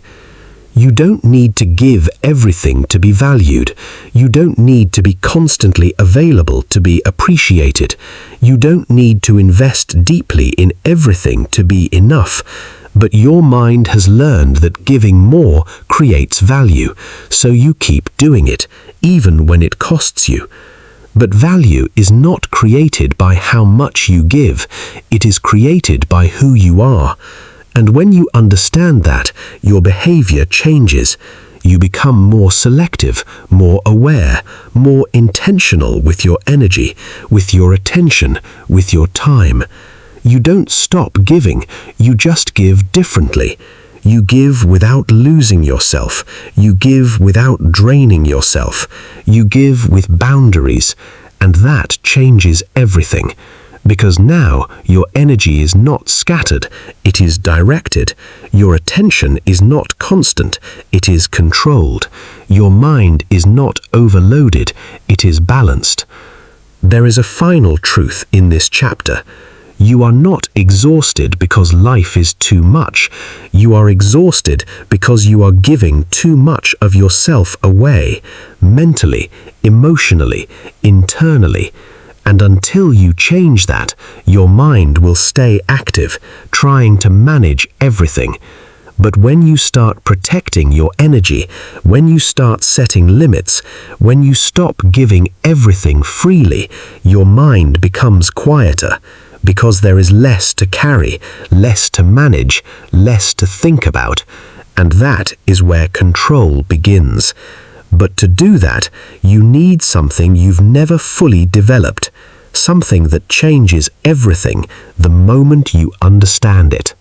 You don't need to give everything to be valued. You don't need to be constantly available to be appreciated. You don't need to invest deeply in everything to be enough. But your mind has learned that giving more creates value, so you keep doing it, even when it costs you. But value is not created by how much you give. It is created by who you are. And when you understand that, your behavior changes. You become more selective, more aware, more intentional with your energy, with your attention, with your time. You don't stop giving, you just give differently. You give without losing yourself. You give without draining yourself. You give with boundaries, and that changes everything. Because now your energy is not scattered, it is directed. Your attention is not constant, it is controlled. Your mind is not overloaded, it is balanced. There is a final truth in this chapter. You are not exhausted because life is too much. You are exhausted because you are giving too much of yourself away, mentally, emotionally, internally. And until you change that, your mind will stay active, trying to manage everything. But when you start protecting your energy, when you start setting limits, when you stop giving everything freely, your mind becomes quieter, because there is less to carry, less to manage, less to think about. And that is where control begins. But to do that, you need something you've never fully developed, something that changes everything the moment you understand it.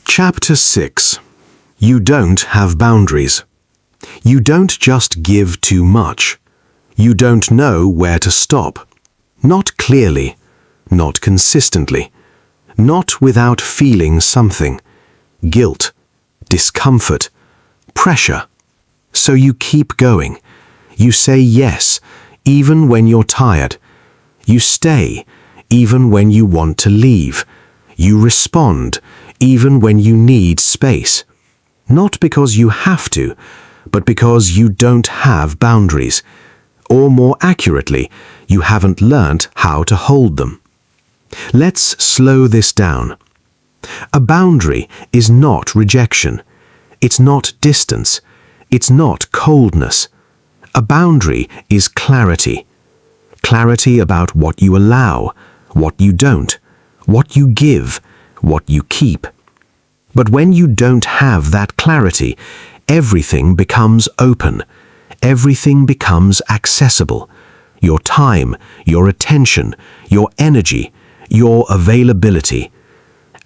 Chapter 6. You don't have boundaries. You don't just give too much. You don't know where to stop. Not clearly, not consistently, not without feeling something. Guilt, discomfort, pressure. So you keep going. You say yes, even when you're tired. You stay, even when you want to leave. You respond, even when you need space. Not because you have to, but because you don't have boundaries. Or more accurately, you haven't learnt how to hold them. Let's slow this down. A boundary is not rejection. It's not distance. It's not coldness. A boundary is clarity. Clarity about what you allow, what you don't, what you give, what you keep. But when you don't have that clarity, everything becomes open. Everything becomes accessible. your time, your attention, your energy, your availability.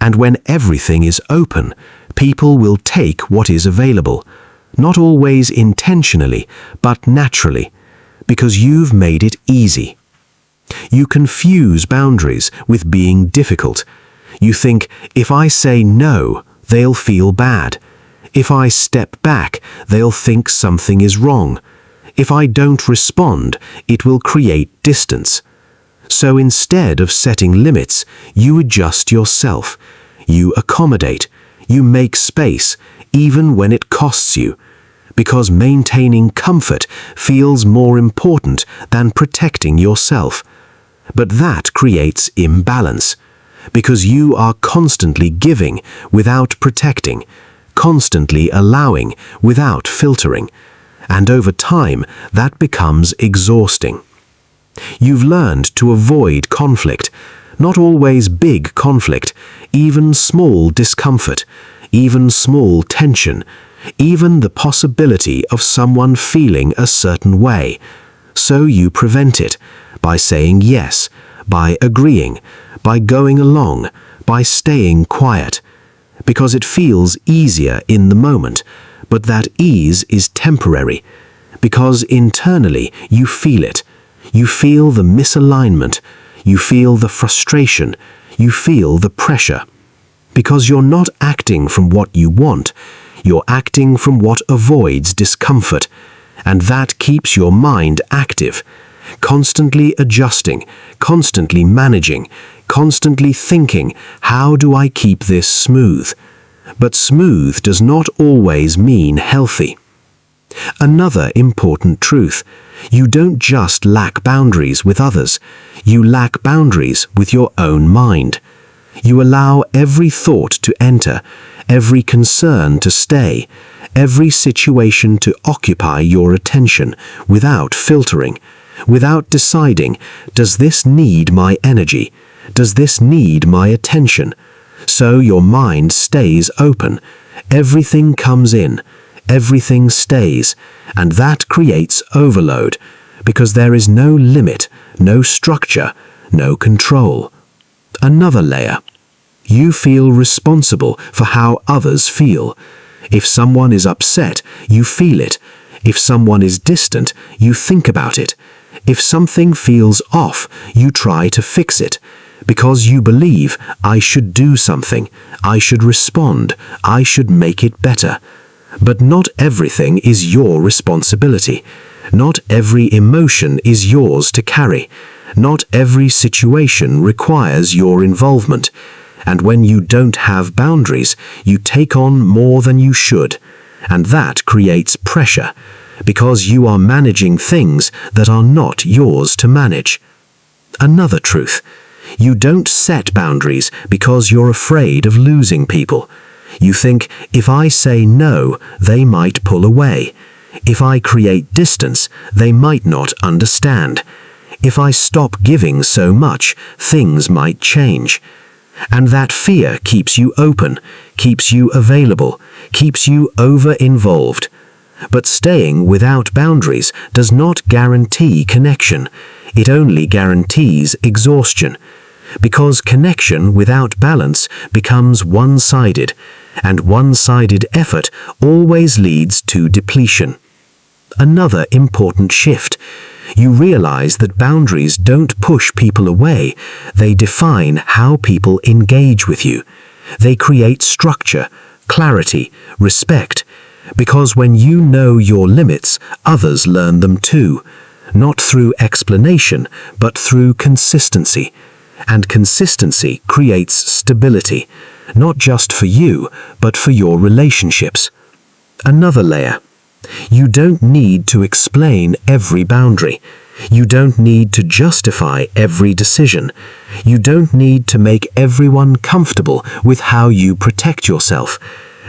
And when everything is open, people will take what is available, not always intentionally, but naturally, because you've made it easy. You confuse boundaries with being difficult. You think, if I say no, they'll feel bad. If I step back, they'll think something is wrong. If I don't respond, it will create distance. So instead of setting limits, you adjust yourself. You accommodate. You make space, even when it costs you. Because maintaining comfort feels more important than protecting yourself. But that creates imbalance, because you are constantly giving without protecting, constantly allowing without filtering, and over time that becomes exhausting. You've learned to avoid conflict, not always big conflict, even small discomfort, even small tension, even the possibility of someone feeling a certain way. So you prevent it by saying yes, by agreeing, by going along, by staying quiet, because it feels easier in the moment, but that ease is temporary, because internally you feel it. You feel the misalignment, you feel the frustration, you feel the pressure, because you're not acting from what you want, you're acting from what avoids discomfort, and that keeps your mind active, constantly adjusting, constantly managing, constantly thinking, how do I keep this smooth? But smooth does not always mean healthy. Another important truth: you don't just lack boundaries with others, you lack boundaries with your own mind. You allow every thought to enter, every concern to stay, every situation to occupy your attention without filtering, without deciding, does this need my energy? Does this need my attention? So your mind stays open, everything comes in, everything stays, and that creates overload, because there is no limit, no structure, no control. Another layer: you feel responsible for how others feel. If someone is upset, you feel it. If someone is distant, you think about it. If something feels off, you try to fix it, because you believe, I should do something, I should respond, I should make it better. But not everything is your responsibility. Not every emotion is yours to carry. Not every situation requires your involvement. And when you don't have boundaries, you take on more than you should. And that creates pressure, because you are managing things that are not yours to manage. Another truth: you don't set boundaries because you're afraid of losing people. You think, if I say no, they might pull away. If I create distance, they might not understand. If I stop giving so much, things might change. And that fear keeps you open, keeps you available, keeps you over-involved. But staying without boundaries does not guarantee connection. It only guarantees exhaustion. Because connection without balance becomes one-sided, and one-sided effort always leads to depletion. Another important shift: you realize that boundaries don't push people away, they define how people engage with you. They create structure, clarity, respect, because when you know your limits, others learn them too, not through explanation, but through consistency. And consistency creates stability, not just for you, but for your relationships. Another layer: you don't need to explain every boundary. You don't need to justify every decision. You don't need to make everyone comfortable with how you protect yourself,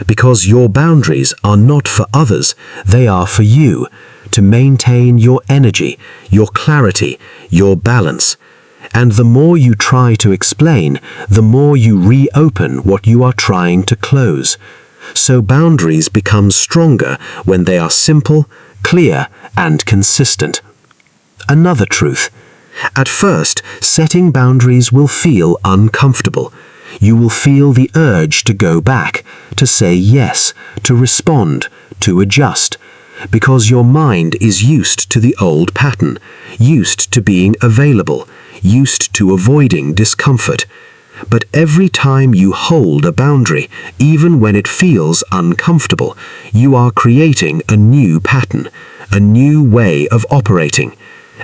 because your boundaries are not for others, they are for you, to maintain your energy, your clarity, your balance. And the more you try to explain, the more you reopen what you are trying to close. So boundaries become stronger when they are simple, clear, and consistent. Another truth. At first, setting boundaries will feel uncomfortable. You will feel the urge to go back, to say yes, to respond, to adjust, because your mind is used to the old pattern, used to being available, used to avoiding discomfort. But every time you hold a boundary, even when it feels uncomfortable, you are creating a new pattern, a new way of operating.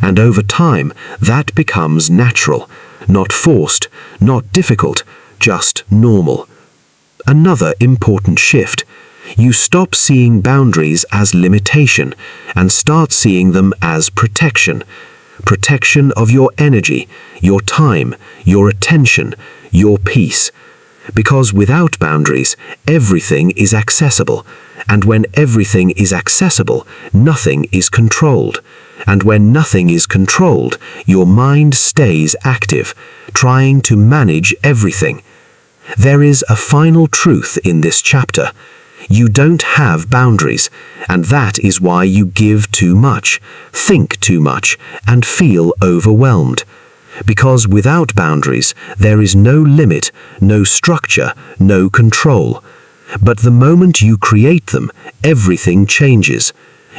And over time, that becomes natural, not forced, not difficult, just normal. Another important shift. You stop seeing boundaries as limitation and start seeing them as protection. Protection of your energy, your time, your attention, your peace. Because without boundaries, everything is accessible. And when everything is accessible, nothing is controlled. And when nothing is controlled, your mind stays active, trying to manage everything. There is a final truth in this chapter. You don't have boundaries, and that is why you give too much, think too much, and feel overwhelmed. Because without boundaries, there is no limit, no structure, no control. But the moment you create them, everything changes.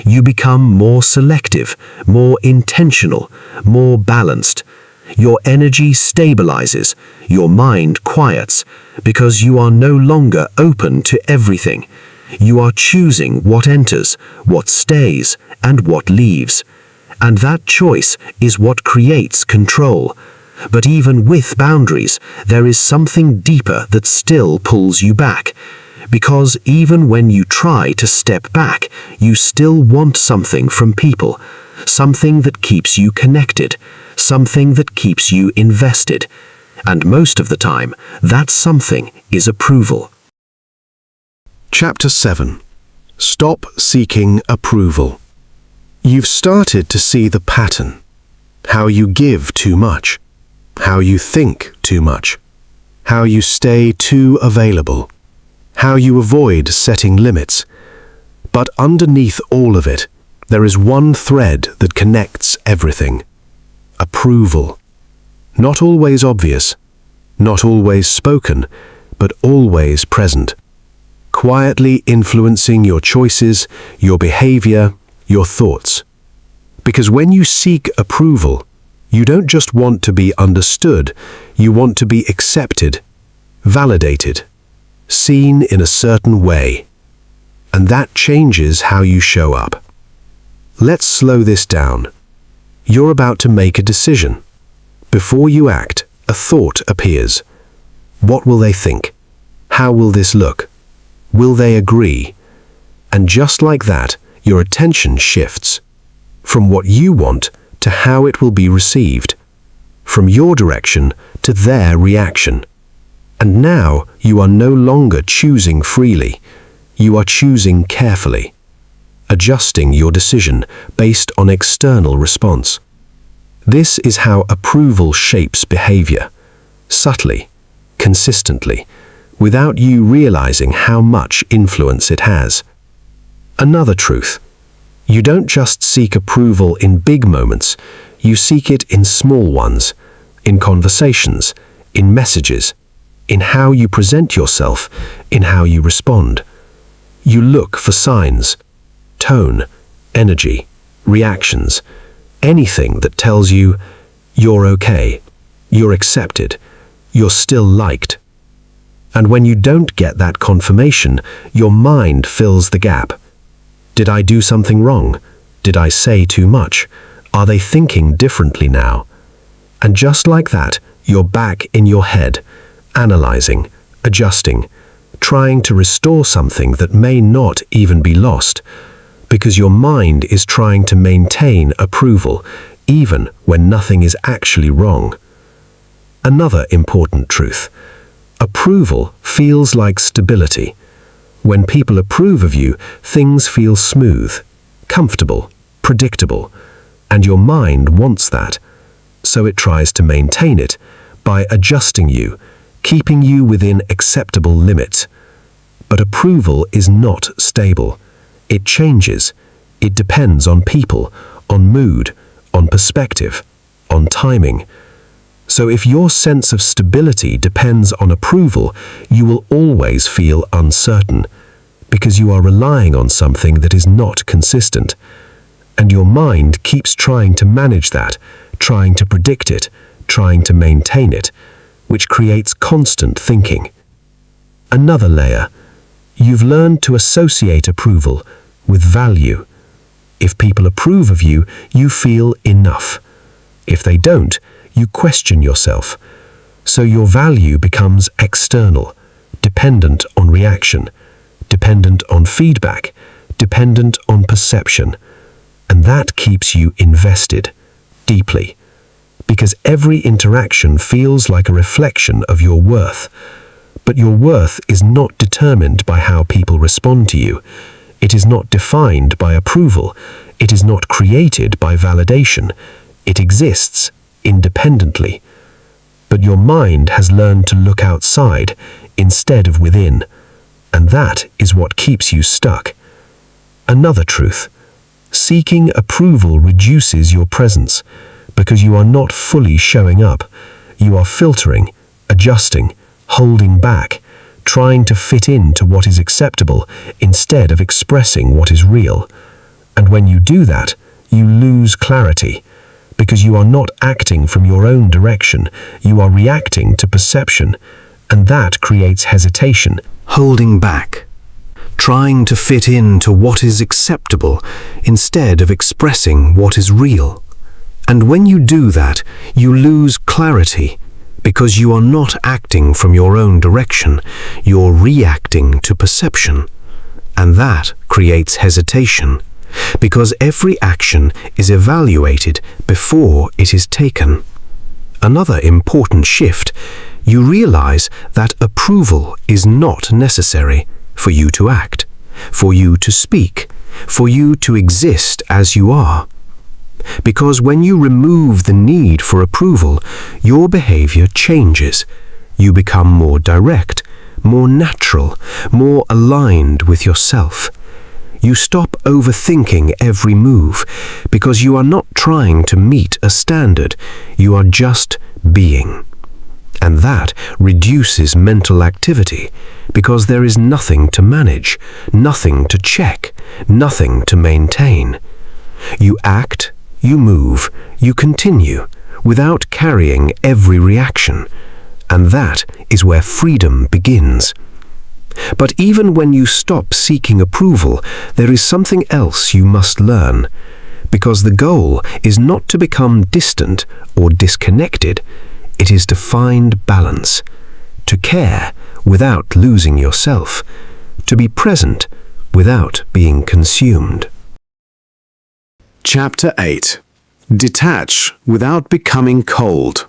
You become more selective, more intentional, more balanced. Your energy stabilizes, your mind quiets, because you are no longer open to everything. You are choosing what enters, what stays, and what leaves. And that choice is what creates control. But even with boundaries, there is something deeper that still pulls you back. Because even when you try to step back, you still want something from people, something that keeps you connected, something that keeps you invested. And most of the time, that something is approval. Chapter 7. Stop seeking approval. You've started to see the pattern. How you give too much. How you think too much. How you stay too available. How you avoid setting limits. But underneath all of it, there is one thread that connects everything. Approval. Not always obvious, not always spoken, but always present. Quietly influencing your choices, your behavior, your thoughts. Because when you seek approval, you don't just want to be understood, you want to be accepted, validated, seen in a certain way. And that changes how you show up. Let's slow this down. You're about to make a decision. Before you act, a thought appears. What will they think? How will this look? Will they agree? And just like that, your attention shifts. From what you want to how it will be received. From your direction to their reaction. And now you are no longer choosing freely. You are choosing carefully. Adjusting your decision based on external response. This is how approval shapes behavior. Subtly, consistently, without you realizing how much influence it has. Another truth. You don't just seek approval in big moments, you seek it in small ones, in conversations, in messages, in how you present yourself, in how you respond. You look for signs, tone, energy, reactions, anything that tells you you're okay, you're accepted, you're still liked. And when you don't get that confirmation, your mind fills the gap. Did I do something wrong? Did I say too much? Are they thinking differently now? And just like that, you're back in your head, analyzing, adjusting, trying to restore something that may not even be lost, because your mind is trying to maintain approval, even when nothing is actually wrong. Another important truth. Approval feels like stability. When people approve of you, things feel smooth, comfortable, predictable, and your mind wants that. So it tries to maintain it by adjusting you, keeping you within acceptable limits. But approval is not stable. It changes. It depends on people, on mood, on perspective, on timing. So if your sense of stability depends on approval, you will always feel uncertain, because you are relying on something that is not consistent. And your mind keeps trying to manage that, trying to predict it, trying to maintain it, which creates constant thinking. Another layer. You've learned to associate approval with value. If people approve of you, you feel enough. If they don't, you question yourself. So your value becomes external, dependent on reaction, dependent on feedback, dependent on perception. And that keeps you invested, deeply. Because every interaction feels like a reflection of your worth. But your worth is not determined by how people respond to you. It is not defined by approval. It is not created by validation. It exists independently. But your mind has learned to look outside instead of within. And that is what keeps you stuck. Another truth. Seeking approval reduces your presence because you are not fully showing up. You are filtering, adjusting, holding back, trying to fit into what is acceptable instead of expressing what is real. And when you do that, you lose clarity because you are not acting from your own direction. You are reacting to perception, and that creates hesitation. Holding back, trying to fit into what is acceptable instead of expressing what is real. And when you do that, you lose clarity because you are not acting from your own direction, you're reacting to perception. And that creates hesitation, because every action is evaluated before it is taken. Another important shift, you realize that approval is not necessary for you to act, for you to speak, for you to exist as you are. Because when you remove the need for approval, your behavior changes. You become more direct, more natural, more aligned with yourself. You stop overthinking every move because you are not trying to meet a standard. You are just being. And that reduces mental activity because there is nothing to manage, nothing to check, nothing to maintain. You act, you move, you continue, without carrying every reaction. And that is where freedom begins. But even when you stop seeking approval, there is something else you must learn. Because the goal is not to become distant or disconnected. It is to find balance, to care without losing yourself, to be present without being consumed. Chapter 8. Detach without becoming cold.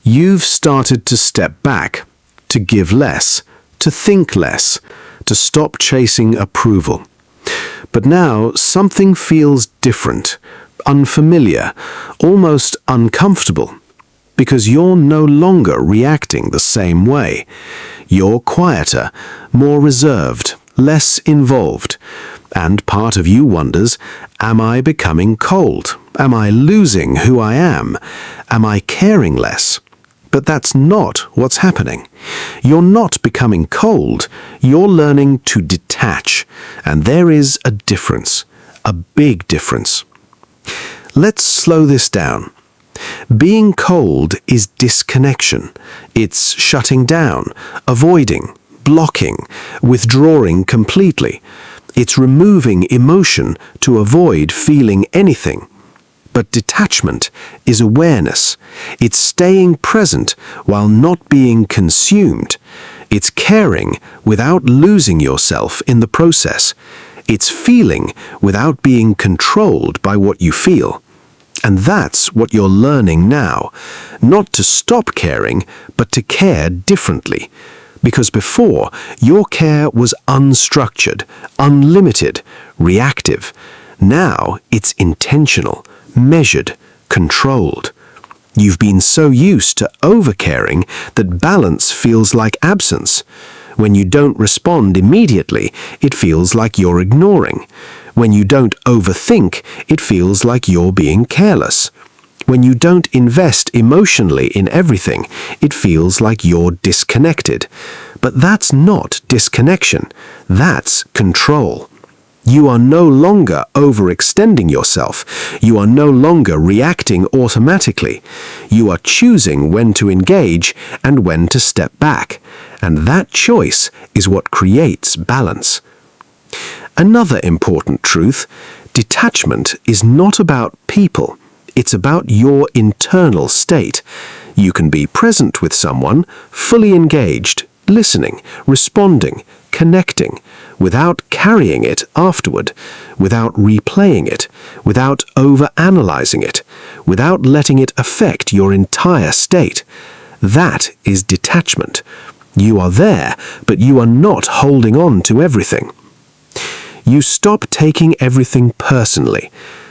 You've started to step back, to give less, to think less, to stop chasing approval. But now something feels different, unfamiliar, almost uncomfortable, because you're no longer reacting the same way. You're quieter, more reserved, less involved. And part of you wonders, am I becoming cold? Am I losing who I am? Am I caring less? But that's not what's happening. You're not becoming cold, you're learning to detach. And there is a difference, a big difference. Let's slow this down. Being cold is disconnection. It's shutting down, avoiding, blocking, withdrawing completely. It's removing emotion to avoid feeling anything. But detachment is awareness. It's staying present while not being consumed. It's caring without losing yourself in the process. It's feeling without being controlled by what you feel. And that's what you're learning now. Not to stop caring, but to care differently. Because before, your care was unstructured, unlimited, reactive. Now it's intentional, measured, controlled. You've been so used to overcaring that balance feels like absence. When you don't respond immediately, it feels like you're ignoring. When you don't overthink, it feels like you're being careless. When you don't invest emotionally in everything, it feels like you're disconnected. But that's not disconnection. That's control. You are no longer overextending yourself. You are no longer reacting automatically. You are choosing when to engage and when to step back. And that choice is what creates balance. Another important truth: detachment is not about people. It's about your internal state. You can be present with someone, fully engaged, listening, responding, connecting, without carrying it afterward, without replaying it, without overanalyzing it, without letting it affect your entire state. That is detachment. You are there, but you are not holding on to everything. You stop taking everything personally.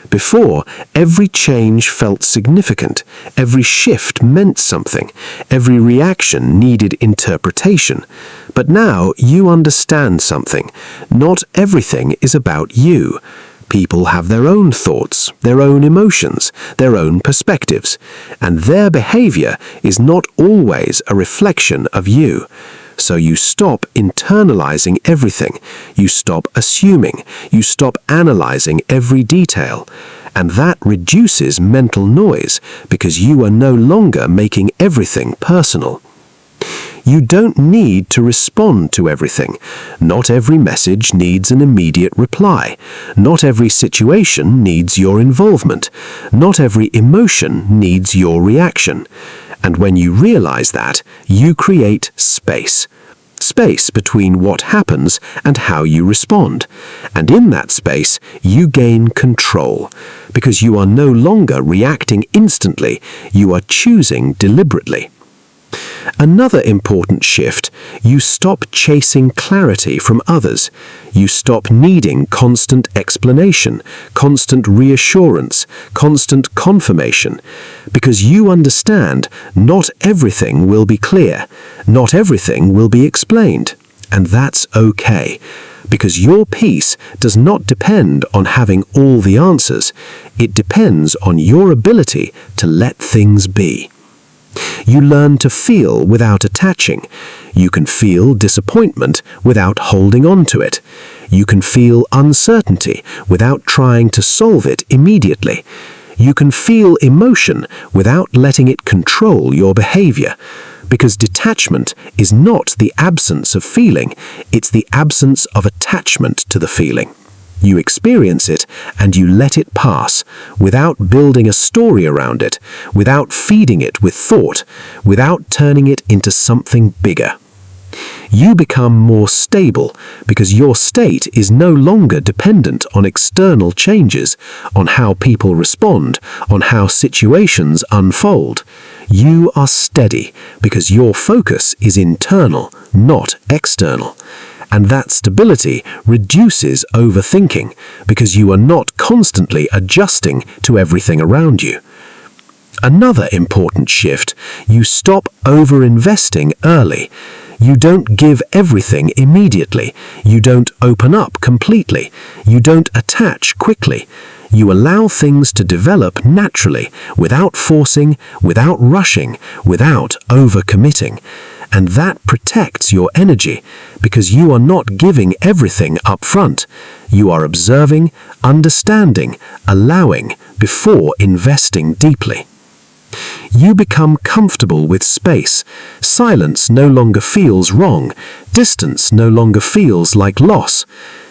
Before, every change felt significant, every shift meant something, every reaction needed interpretation. But now you understand something. Not everything is about you. People have their own thoughts, their own emotions, their own perspectives, and their behavior is not always a reflection of you. So you stop internalizing everything, you stop assuming, you stop analyzing every detail, and that reduces mental noise because you are no longer making everything personal. You don't need to respond to everything. Not every message needs an immediate reply. Not every situation needs your involvement. Not every emotion needs your reaction. And when you realize that, you create space. Space between what happens and how you respond. And in that space, you gain control. Because you are no longer reacting instantly, you are choosing deliberately. Another important shift: you stop chasing clarity from others. You stop needing constant explanation, constant reassurance, constant confirmation, because you understand not everything will be clear, not everything will be explained, and that's okay, because your peace does not depend on having all the answers. It depends on your ability to let things be. You learn to feel without attaching. You can feel disappointment without holding on to it. You can feel uncertainty without trying to solve it immediately. You can feel emotion without letting it control your behavior. Because detachment is not the absence of feeling, it's the absence of attachment to the feeling. You experience it and you let it pass, without building a story around it, without feeding it with thought, without turning it into something bigger. You become more stable because your state is no longer dependent on external changes, on how people respond, on how situations unfold. You are steady because your focus is internal, not external. And that stability reduces overthinking because you are not constantly adjusting to everything around you. Another important shift: you stop over-investing early. You don't give everything immediately. You don't open up completely. You don't attach quickly. You allow things to develop naturally, without forcing, without rushing, without overcommitting. And that protects your energy, because you are not giving everything up front. You are observing, understanding, allowing, before investing deeply. You become comfortable with space. Silence no longer feels wrong. Distance no longer feels like loss.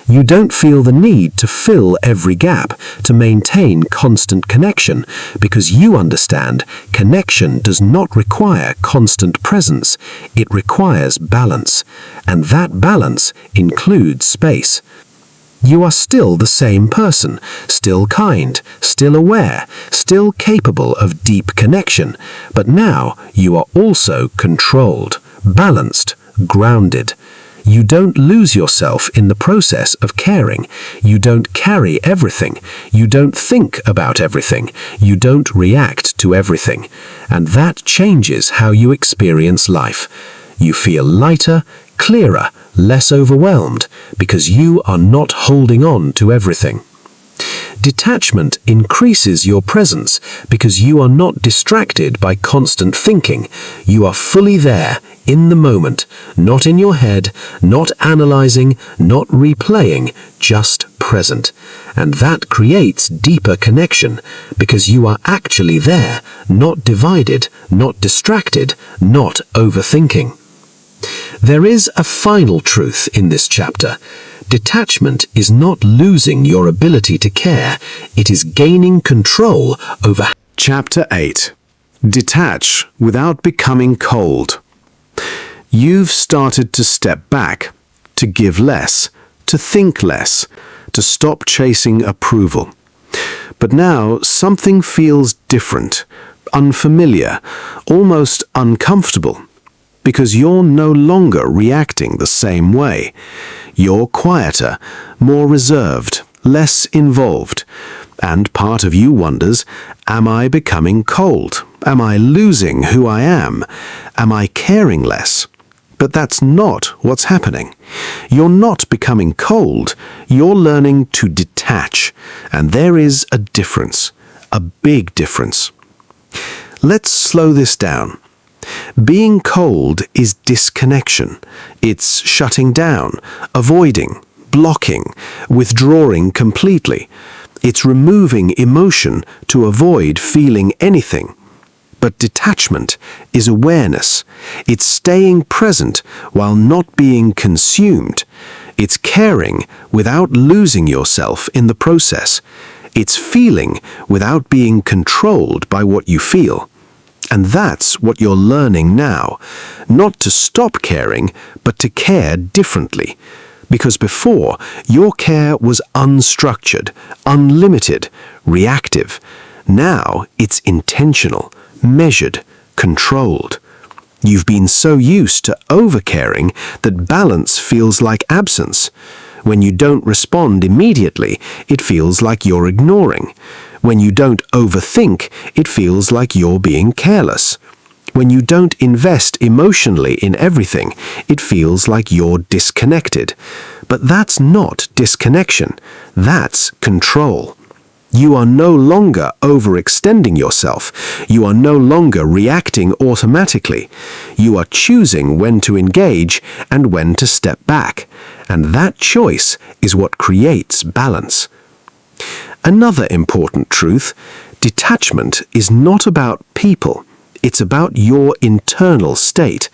You don't feel the need to fill every gap, to maintain constant connection, because you understand connection does not require constant presence. It requires balance, and that balance includes space. You are still the same person, still kind, still aware, still capable of deep connection, but now you are also controlled, balanced, grounded. You don't lose yourself in the process of caring. You don't carry everything. You don't think about everything. You don't react to everything. And that changes how you experience life. You feel lighter, clearer, less overwhelmed, because you are not holding on to everything. Detachment increases your presence because you are not distracted by constant thinking. You are fully there, in the moment, not in your head, not analyzing, not replaying, just present. And that creates deeper connection because you are actually there, not divided, not distracted, not overthinking. There is a final truth in this chapter. Detachment is not losing your ability to care, it is gaining control over. Chapter 8. Detach without becoming cold. You've started to step back, to give less, to think less, to stop chasing approval. But now something feels different, unfamiliar, almost uncomfortable, because you're no longer reacting the same way. You're quieter, more reserved, less involved, and part of you wonders, am I becoming cold? Am I losing who I am? Am I caring less? But that's not what's happening. You're not becoming cold, you're learning to detach, and there is a difference, a big difference. Let's slow this down. Being cold is disconnection. It's shutting down, avoiding, blocking, withdrawing completely. It's removing emotion to avoid feeling anything. But detachment is awareness. It's staying present while not being consumed. It's caring without losing yourself in the process. It's feeling without being controlled by what you feel. And that's what you're learning now. Not to stop caring, but to care differently. Because before, your care was unstructured, unlimited, reactive. Now it's intentional, measured, controlled. You've been so used to overcaring that balance feels like absence. When you don't respond immediately, it feels like you're ignoring. When you don't overthink, it feels like you're being careless. When you don't invest emotionally in everything, it feels like you're disconnected. But that's not disconnection. That's control. You are no longer overextending yourself. You are no longer reacting automatically. You are choosing when to engage and when to step back. And that choice is what creates balance. Another important truth, detachment is not about people. It's about your internal state.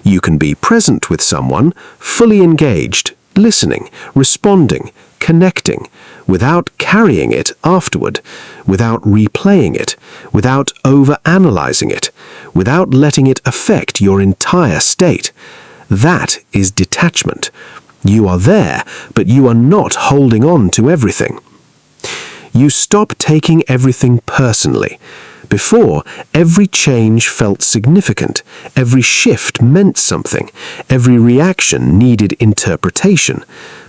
You can be present with someone, fully engaged, listening, responding, connecting, without carrying it afterward, without replaying it, without overanalyzing it, without letting it affect your entire state. That is detachment. You are there, but you are not holding on to everything. You stop taking everything personally. Before, every change felt significant, every shift meant something, every reaction needed interpretation.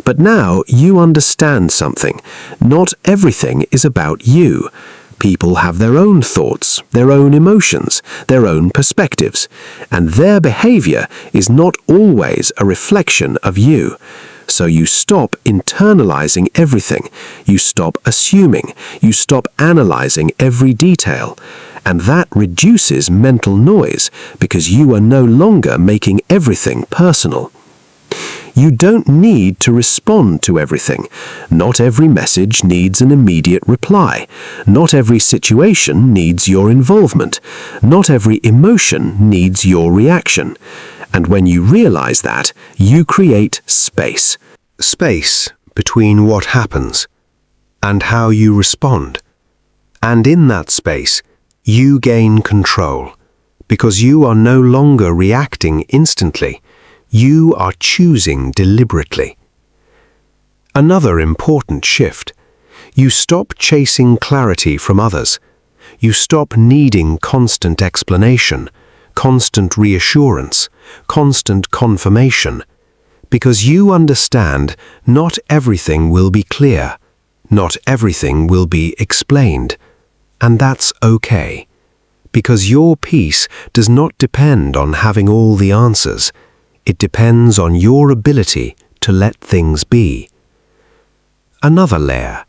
But now you understand something. Not everything is about you. People have their own thoughts, their own emotions, their own perspectives, and their behavior is not always a reflection of you. So you stop internalizing everything, you stop assuming, you stop analyzing every detail. And that reduces mental noise because you are no longer making everything personal. You don't need to respond to everything. Not every message needs an immediate reply. Not every situation needs your involvement. Not every emotion needs your reaction. And when you realize that, you create space. Space between what happens and how you respond. And in that space, you gain control, because you are no longer reacting instantly. You are choosing deliberately. Another important shift. You stop chasing clarity from others. You stop needing constant explanation, constant reassurance, constant confirmation, because you understand not everything will be clear, not everything will be explained, and that's okay, because your peace does not depend on having all the answers. It depends on your ability to let things be. Another layer.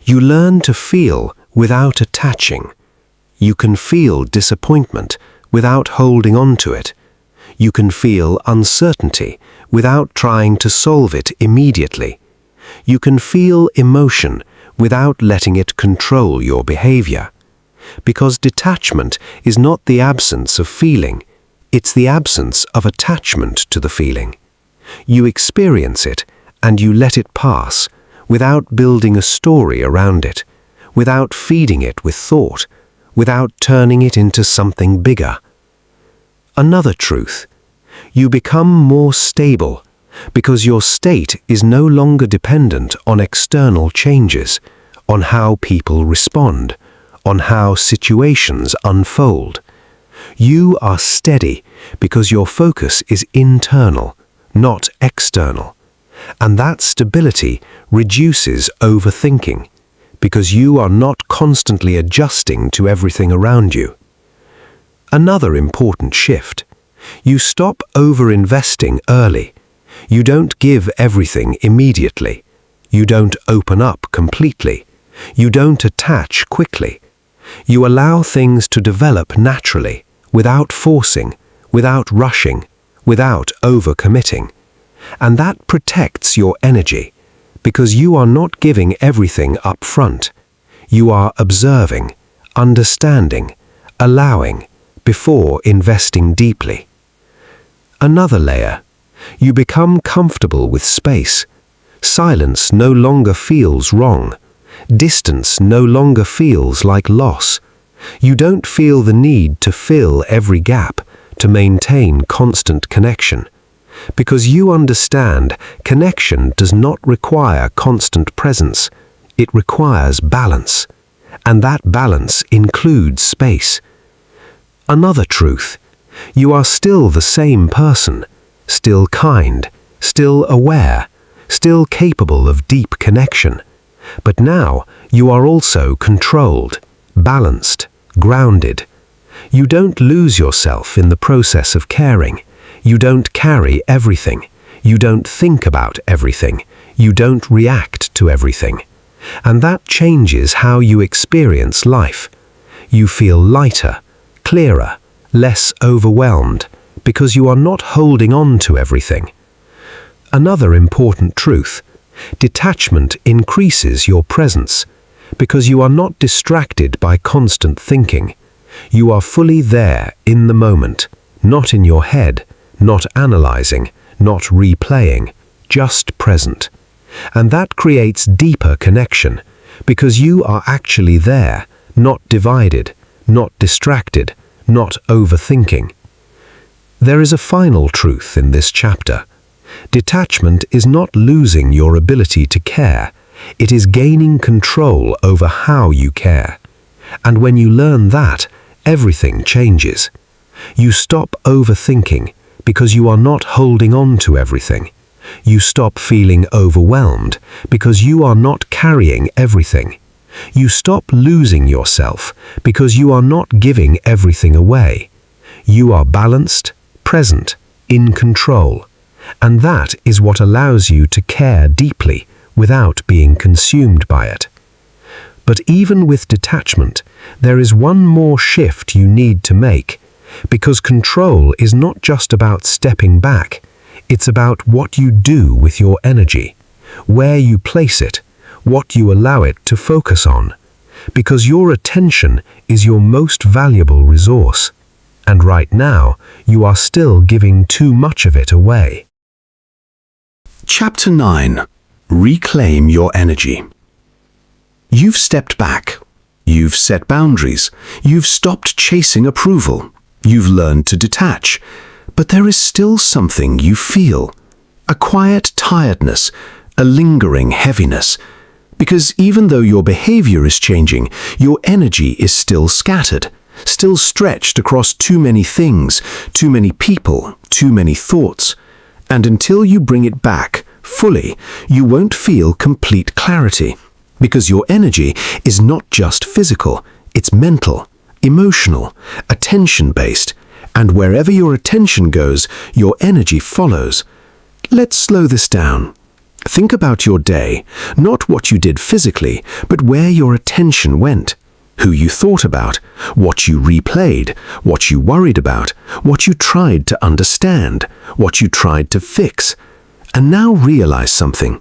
You learn to feel without attaching. You can feel disappointment without holding on to it. You can feel uncertainty without trying to solve it immediately. You can feel emotion without letting it control your behavior. Because detachment is not the absence of feeling, it's the absence of attachment to the feeling. You experience it and you let it pass without building a story around it, without feeding it with thought, without turning it into something bigger. Another truth. You become more stable because your state is no longer dependent on external changes, on how people respond, on how situations unfold. You are steady because your focus is internal, not external. And that stability reduces overthinking because you are not constantly adjusting to everything around you. Another important shift. You stop over-investing early. You don't give everything immediately. You don't open up completely. You don't attach quickly. You allow things to develop naturally, without forcing, without rushing, without over-committing. And that protects your energy, because you are not giving everything up front. You are observing, understanding, allowing, before investing deeply. Another layer. You become comfortable with space. Silence no longer feels wrong. Distance no longer feels like loss. You don't feel the need to fill every gap, to maintain constant connection. Because you understand connection does not require constant presence. It requires balance. And that balance includes space. Another truth. You are still the same person, still kind, still aware, still capable of deep connection. But now you are also controlled, balanced, grounded. You don't lose yourself in the process of caring. You don't carry everything. You don't think about everything. You don't react to everything. And that changes how you experience life. You feel lighter, clearer, less overwhelmed, because you are not holding on to everything. Another important truth. Detachment increases your presence, because you are not distracted by constant thinking. You are fully there in the moment, not in your head, not analyzing, not replaying, just present. And that creates deeper connection, because you are actually there, not divided, not distracted, not overthinking. There is a final truth in this chapter. Detachment is not losing your ability to care. It is gaining control over how you care. And when you learn that, everything changes. You stop overthinking because you are not holding on to everything. You stop feeling overwhelmed because you are not carrying everything. You stop losing yourself because you are not giving everything away. You are balanced, present, in control. And that is what allows you to care deeply without being consumed by it. But even with detachment, there is one more shift you need to make, because control is not just about stepping back. It's about what you do with your energy, where you place it, what you allow it to focus on, because your attention is your most valuable resource, and right now you are still giving too much of it away. Chapter 9. Reclaim your energy. You've stepped back. You've set boundaries. You've stopped chasing approval. You've learned to detach. But there is still something you feel. A quiet tiredness, a lingering heaviness. Because even though your behavior is changing, your energy is still scattered, still stretched across too many things, too many people, too many thoughts. And until you bring it back fully, you won't feel complete clarity. Because your energy is not just physical, it's mental, emotional, attention-based, And wherever your attention goes, your energy follows. Let's slow this down. Think about your day, not what you did physically, but where your attention went, who you thought about, what you replayed, what you worried about, what you tried to understand, what you tried to fix. And now realize something.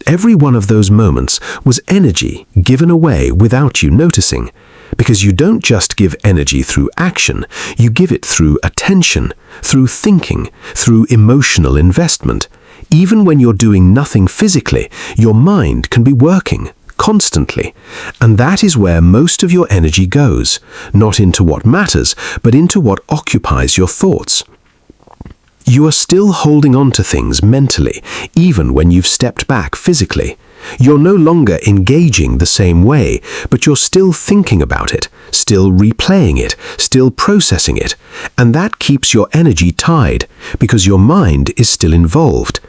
Every one of those moments was energy given away without you noticing. Because you don't just give energy through action, you give it through attention, through thinking, through emotional investment. Even when you're doing nothing physically, your mind can be working constantly. And that is where most of your energy goes, not into what matters, but into what occupies your thoughts. You are still holding on to things mentally, even when you've stepped back physically. You're no longer engaging the same way, but you're still thinking about it, still replaying it, still processing it. And that keeps your energy tied, because your mind is still involved.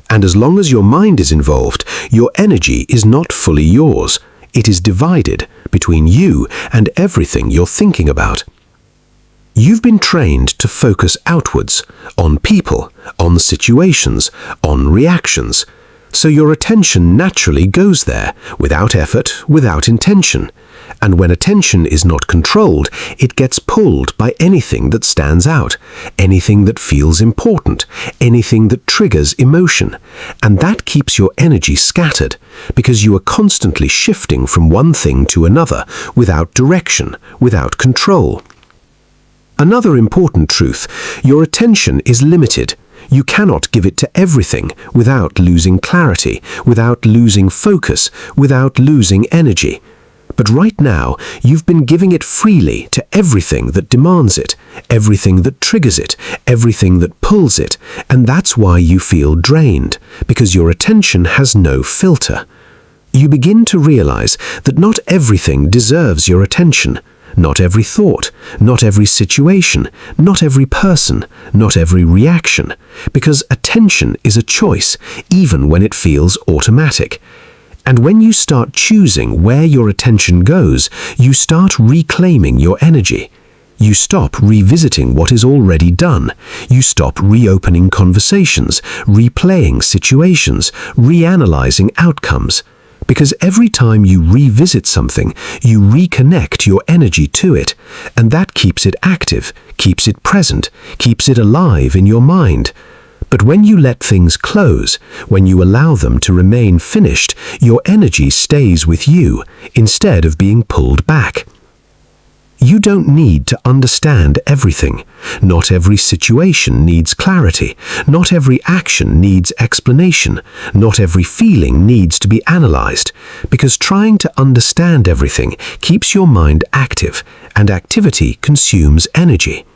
And as long as your mind is involved, your energy is not fully yours. It is divided between you and everything you're thinking about. You've been trained to focus outwards, on people, on situations, on reactions. So your attention naturally goes there, without effort, without intention. And when attention is not controlled, it gets pulled by anything that stands out, anything that feels important, anything that triggers emotion. And that keeps your energy scattered, because you are constantly shifting from one thing to another, without direction, without control. Another important truth, your attention is limited. You cannot give it to everything without losing clarity, without losing focus, without losing energy. But right now, you've been giving it freely to everything that demands it, everything that triggers it, everything that pulls it, and that's why you feel drained, because your attention has no filter. You begin to realize that not everything deserves your attention. Not every thought, not every situation, not every person, not every reaction, because attention is a choice, even when it feels automatic. And when you start choosing where your attention goes, you start reclaiming your energy. You stop revisiting what is already done. You stop reopening conversations, replaying situations, reanalyzing outcomes. Because every time you revisit something, you reconnect your energy to it, and that keeps it active, keeps it present, keeps it alive in your mind. But when you let things close, when you allow them to remain finished, your energy stays with you, instead of being pulled back. You don't need to understand everything. Not every situation needs clarity. Not every action needs explanation. Not every feeling needs to be analyzed. Because trying to understand everything keeps your mind active, and activity consumes energy.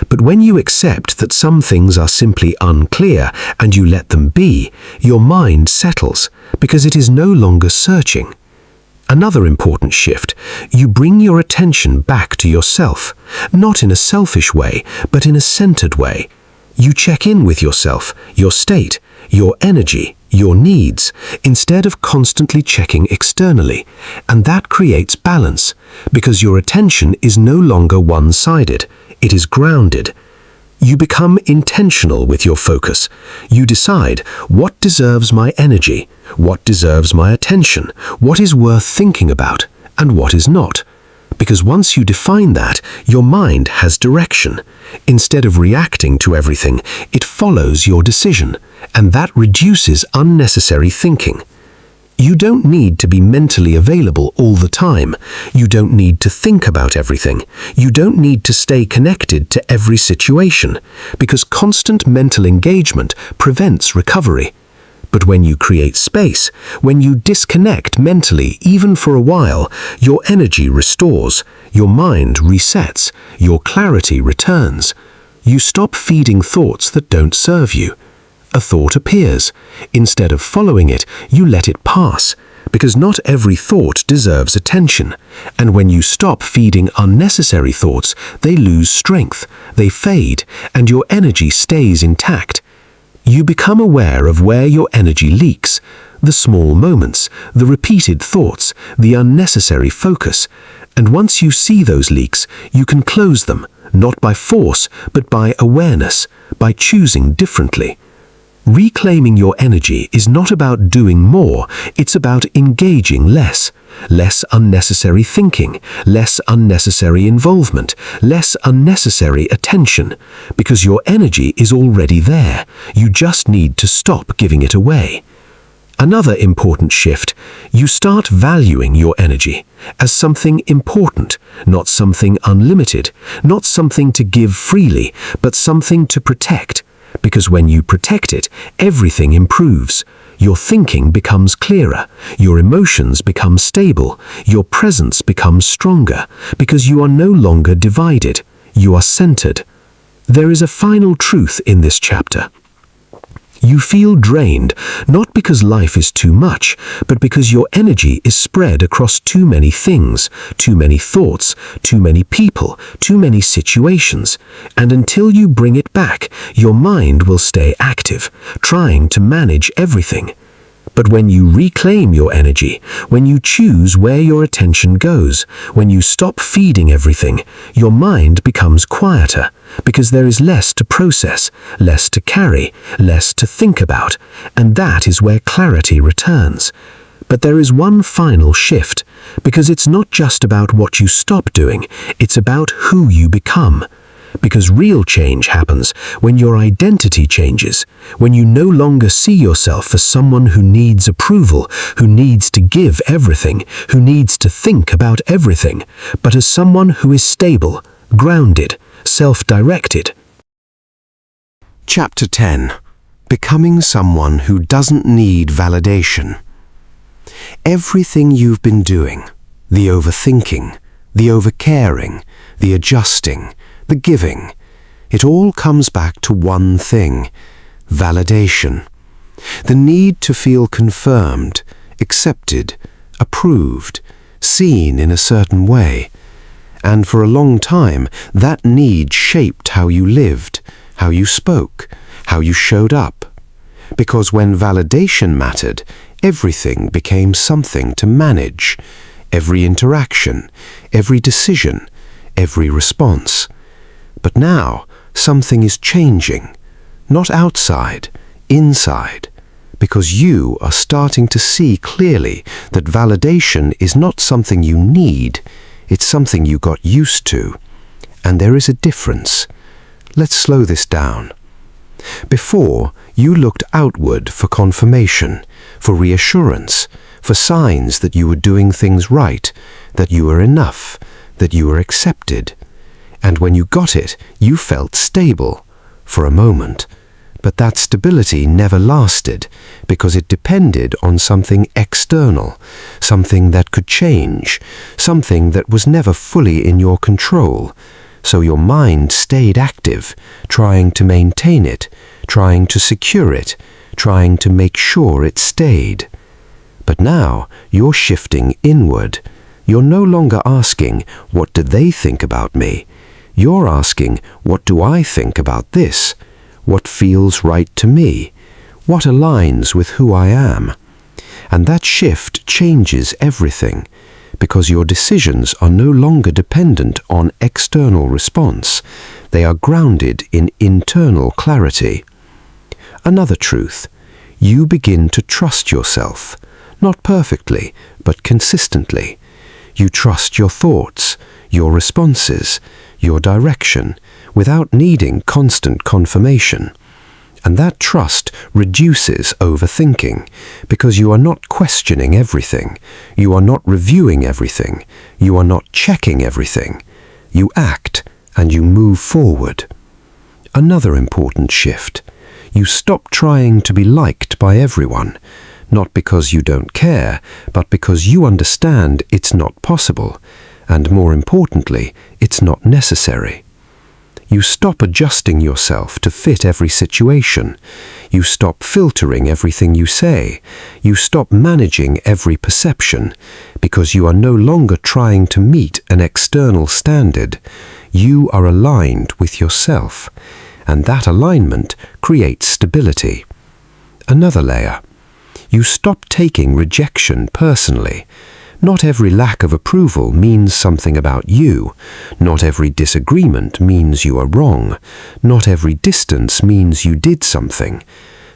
But when you accept that some things are simply unclear and you let them be, your mind settles, because it is no longer searching. Another important shift, you bring your attention back to yourself, not in a selfish way, but in a centered way. You check in with yourself, your state, your energy, your needs, instead of constantly checking externally, and that creates balance, because your attention is no longer one-sided, it is grounded. You become intentional with your focus. You decide what deserves my energy, what deserves my attention, what is worth thinking about, and what is not. Because once you define that, your mind has direction. Instead of reacting to everything, it follows your decision, and that reduces unnecessary thinking. You don't need to be mentally available all the time. You don't need to think about everything. You don't need to stay connected to every situation, because constant mental engagement prevents recovery. But when you create space, when you disconnect mentally even for a while, your energy restores, your mind resets, your clarity returns. You stop feeding thoughts that don't serve you. A thought appears. Instead of following it, you let it pass, because not every thought deserves attention. And when you stop feeding unnecessary thoughts, they lose strength, they fade, and your energy stays intact. You become aware of where your energy leaks, the small moments, the repeated thoughts, the unnecessary focus. And once you see those leaks, you can close them, not by force, but by awareness, by choosing differently. Reclaiming your energy is not about doing more, it's about engaging less. Less unnecessary thinking, less unnecessary involvement, less unnecessary attention, because your energy is already there. You just need to stop giving it away. Another important shift, you start valuing your energy as something important, not something unlimited, not something to give freely, but something to protect. Because when you protect it, everything improves. Your thinking becomes clearer, your emotions become stable, your presence becomes stronger, because you are no longer divided, you are centered. There is a final truth in this chapter. You feel drained, not because life is too much, but because your energy is spread across too many things, too many thoughts, too many people, too many situations. And until you bring it back, your mind will stay active, trying to manage everything. But when you reclaim your energy, when you choose where your attention goes, when you stop feeding everything, your mind becomes quieter, because there is less to process, less to carry, less to think about, and that is where clarity returns. But there is one final shift, because it's not just about what you stop doing, it's about who you become. Because real change happens when your identity changes, when you no longer see yourself as someone who needs approval, who needs to give everything, who needs to think about everything, but as someone who is stable, grounded, self-directed. Chapter 10. Becoming someone who doesn't need validation. Everything you've been doing, the overthinking, the overcaring, the adjusting, the giving, it all comes back to one thing: validation. The need to feel confirmed, accepted, approved, seen in a certain way. And for a long time, that need shaped how you lived, how you spoke, how you showed up. Because when validation mattered, everything became something to manage. Every interaction, every decision, every response. But now, something is changing. Not outside, inside. Because you are starting to see clearly that validation is not something you need, it's something you got used to. And there is a difference. Let's slow this down. Before, you looked outward for confirmation, for reassurance, for signs that you were doing things right, that you were enough, that you were accepted. And when you got it, you felt stable, for a moment. But that stability never lasted, because it depended on something external, something that could change, something that was never fully in your control. So your mind stayed active, trying to maintain it, trying to secure it, trying to make sure it stayed. But now you're shifting inward. You're no longer asking, what do they think about me? You're asking, what do I think about this? What feels right to me? What aligns with who I am? And that shift changes everything, because your decisions are no longer dependent on external response. They are grounded in internal clarity. Another truth, you begin to trust yourself, not perfectly, but consistently. You trust your thoughts, your responses, your direction, without needing constant confirmation. And that trust reduces overthinking, because you are not questioning everything, you are not reviewing everything, you are not checking everything. You act and you move forward. Another important shift, you stop trying to be liked by everyone, not because you don't care, but because you understand it's not possible, and more importantly, it's not necessary. You stop adjusting yourself to fit every situation. You stop filtering everything you say. You stop managing every perception, because you are no longer trying to meet an external standard. You are aligned with yourself, and that alignment creates stability. Another layer. You stop taking rejection personally. Not every lack of approval means something about you. Not every disagreement means you are wrong. Not every distance means you did something.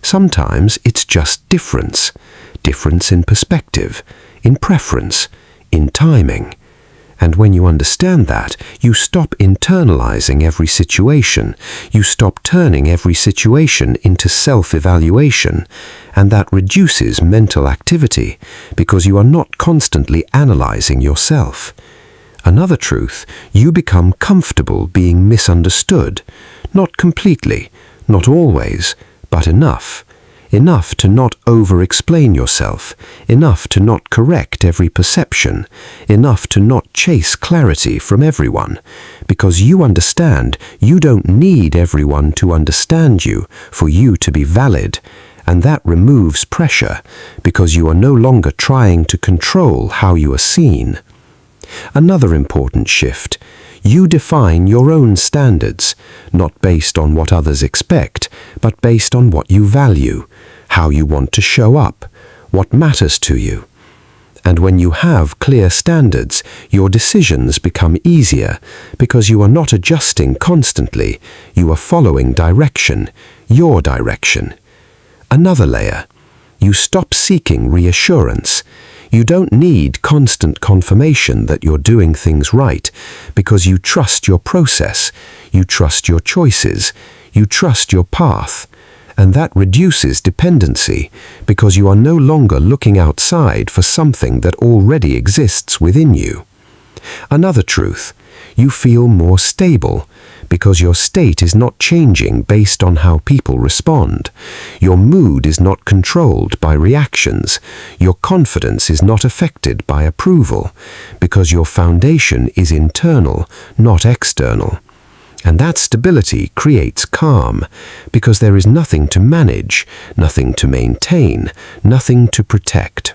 Sometimes it's just difference. Difference in perspective, in preference, in timing. And when you understand that, you stop internalizing every situation. You stop turning every situation into self-evaluation. And that reduces mental activity because you are not constantly analyzing yourself. Another truth, you become comfortable being misunderstood. Not completely, not always, but enough. Enough to not over-explain yourself, enough to not correct every perception, enough to not chase clarity from everyone, because you understand you don't need everyone to understand you for you to be valid, and that removes pressure, because you are no longer trying to control how you are seen. Another important shift. You define your own standards, not based on what others expect, but based on what you value, how you want to show up, what matters to you. And when you have clear standards, your decisions become easier because you are not adjusting constantly, you are following direction, your direction. Another layer. You stop seeking reassurance. You don't need constant confirmation that you're doing things right because you trust your process, you trust your choices, you trust your path. And that reduces dependency because you are no longer looking outside for something that already exists within you. Another truth, you feel more stable because your state is not changing based on how people respond. Your mood is not controlled by reactions. Your confidence is not affected by approval because your foundation is internal, not external. And that stability creates calm because there is nothing to manage, nothing to maintain, nothing to protect.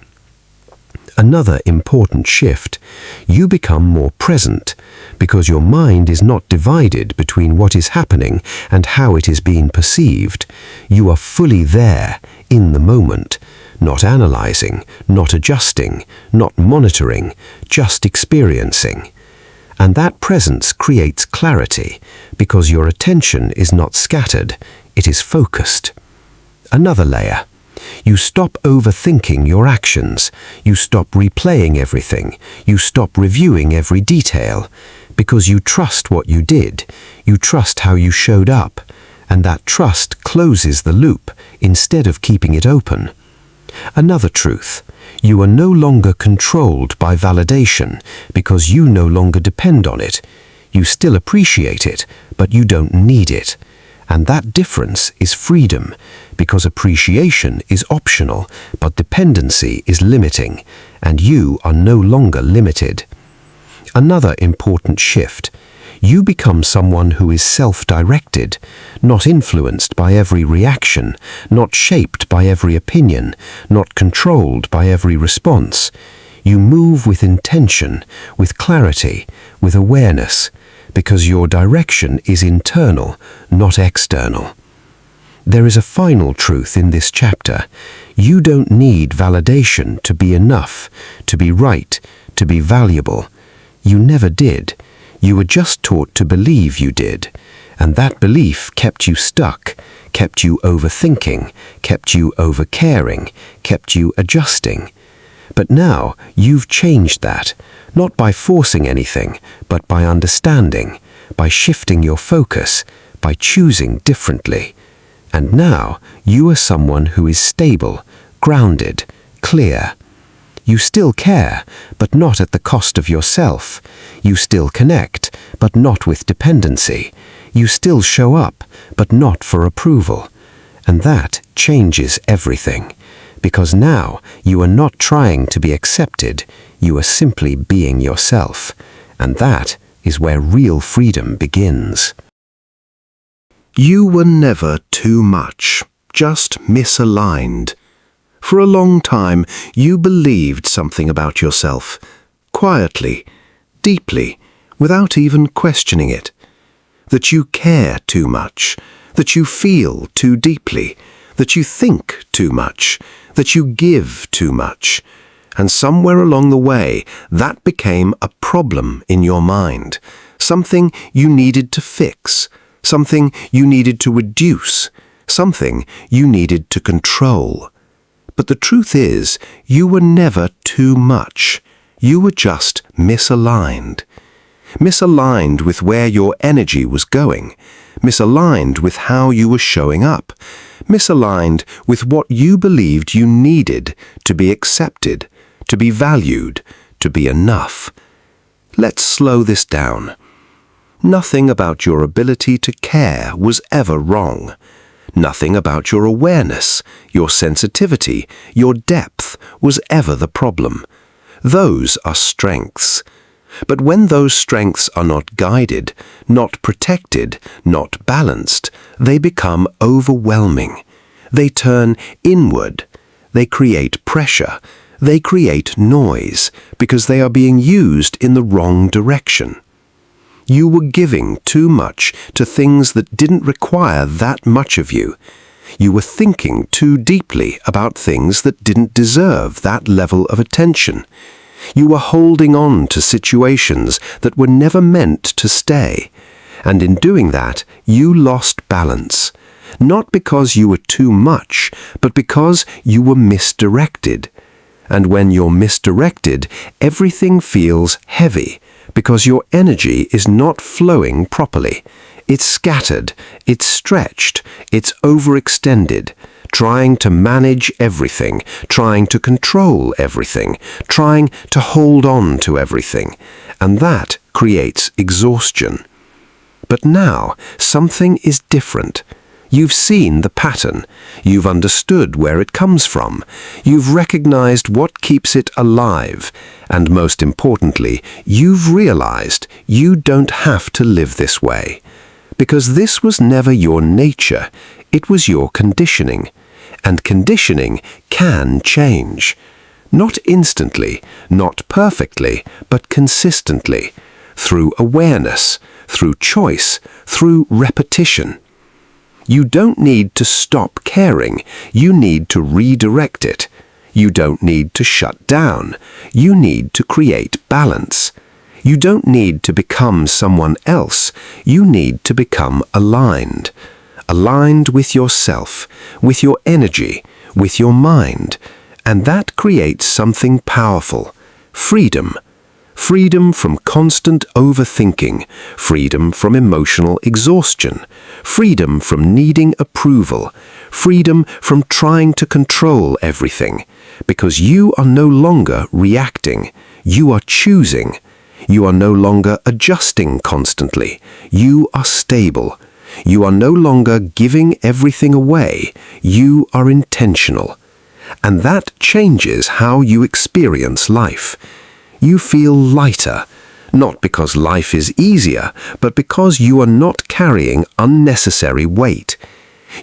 Another important shift, you become more present because your mind is not divided between what is happening and how it is being perceived. You are fully there, in the moment, not analyzing, not adjusting, not monitoring, just experiencing. And that presence creates clarity because your attention is not scattered, it is focused. Another layer. You stop overthinking your actions. You stop replaying everything. You stop reviewing every detail because you trust what you did. You trust how you showed up. And that trust closes the loop instead of keeping it open. Another truth. You are no longer controlled by validation because you no longer depend on it. You still appreciate it, but you don't need it. And that difference is freedom, because appreciation is optional, but dependency is limiting, and you are no longer limited. Another important shift. You become someone who is self-directed, not influenced by every reaction, not shaped by every opinion, not controlled by every response. You move with intention, with clarity, with awareness, because your direction is internal, not external. There is a final truth in this chapter. You don't need validation to be enough, to be right, to be valuable. You never did. You were just taught to believe you did, and that belief kept you stuck, kept you overthinking, kept you overcaring, kept you adjusting. But now you've changed that, not by forcing anything, but by understanding, by shifting your focus, by choosing differently. And now you are someone who is stable, grounded, clear. You still care, but not at the cost of yourself. You still connect, but not with dependency. You still show up, but not for approval. And that changes everything. Because now you are not trying to be accepted, you are simply being yourself. And that is where real freedom begins. You were never too much, just misaligned. For a long time, you believed something about yourself, quietly, deeply, without even questioning it. That you care too much, that you feel too deeply, that you think too much, that you give too much. And somewhere along the way, that became a problem in your mind, something you needed to fix, something you needed to reduce, something you needed to control. But the truth is, you were never too much. You were just misaligned. Misaligned with where your energy was going, misaligned with how you were showing up, misaligned with what you believed you needed to be accepted, to be valued, to be enough. Let's slow this down. Nothing about your ability to care was ever wrong. Nothing about your awareness, your sensitivity, your depth was ever the problem. Those are strengths. But when those strengths are not guided, not protected, not balanced, they become overwhelming. They turn inward. They create pressure. They create noise because they are being used in the wrong direction. You were giving too much to things that didn't require that much of you. You were thinking too deeply about things that didn't deserve that level of attention. You were holding on to situations that were never meant to stay. And in doing that, you lost balance. Not because you were too much, but because you were misdirected. And when you're misdirected, everything feels heavy, because your energy is not flowing properly. It's scattered, it's stretched, it's overextended, trying to manage everything, trying to control everything, trying to hold on to everything. And that creates exhaustion. But now, something is different. You've seen the pattern. You've understood where it comes from. You've recognized what keeps it alive. And most importantly, you've realized you don't have to live this way. Because this was never your nature. It was your conditioning. And conditioning can change. Not instantly, not perfectly, but consistently. Through awareness, through choice, through repetition. You don't need to stop caring. You need to redirect it. You don't need to shut down. You need to create balance. You don't need to become someone else. You need to become aligned. Aligned with yourself, with your energy, with your mind. And that creates something powerful. Freedom. Freedom from constant overthinking, freedom from emotional exhaustion, freedom from needing approval, freedom from trying to control everything, because you are no longer reacting, you are choosing. You are no longer adjusting constantly, you are stable. You are no longer giving everything away, you are intentional. And that changes how you experience life. You feel lighter, not because life is easier, but because you are not carrying unnecessary weight.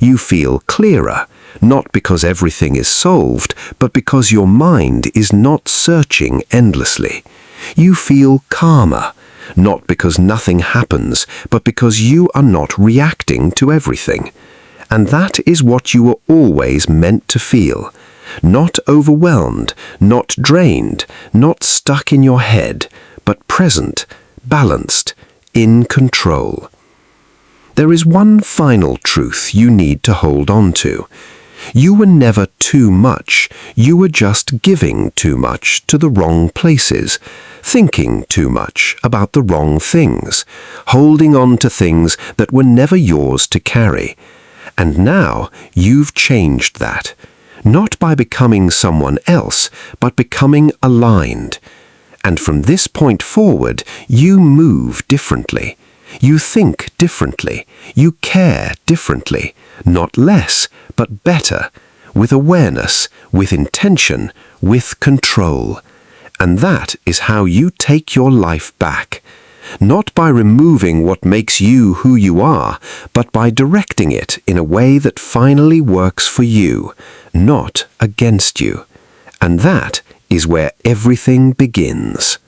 You feel clearer, not because everything is solved, but because your mind is not searching endlessly. You feel calmer, not because nothing happens, but because you are not reacting to everything. And that is what you were always meant to feel. Not overwhelmed, not drained, not stuck in your head, but present, balanced, in control. There is one final truth you need to hold on to. You were never too much. You were just giving too much to the wrong places, thinking too much about the wrong things, holding on to things that were never yours to carry. And now you've changed that. Not by becoming someone else, but becoming aligned. And from this point forward, you move differently. You think differently. You care differently. Not less, but better. With awareness, with intention, with control. And that is how you take your life back. Not by removing what makes you who you are, but by directing it in a way that finally works for you, not against you. And that is where everything begins.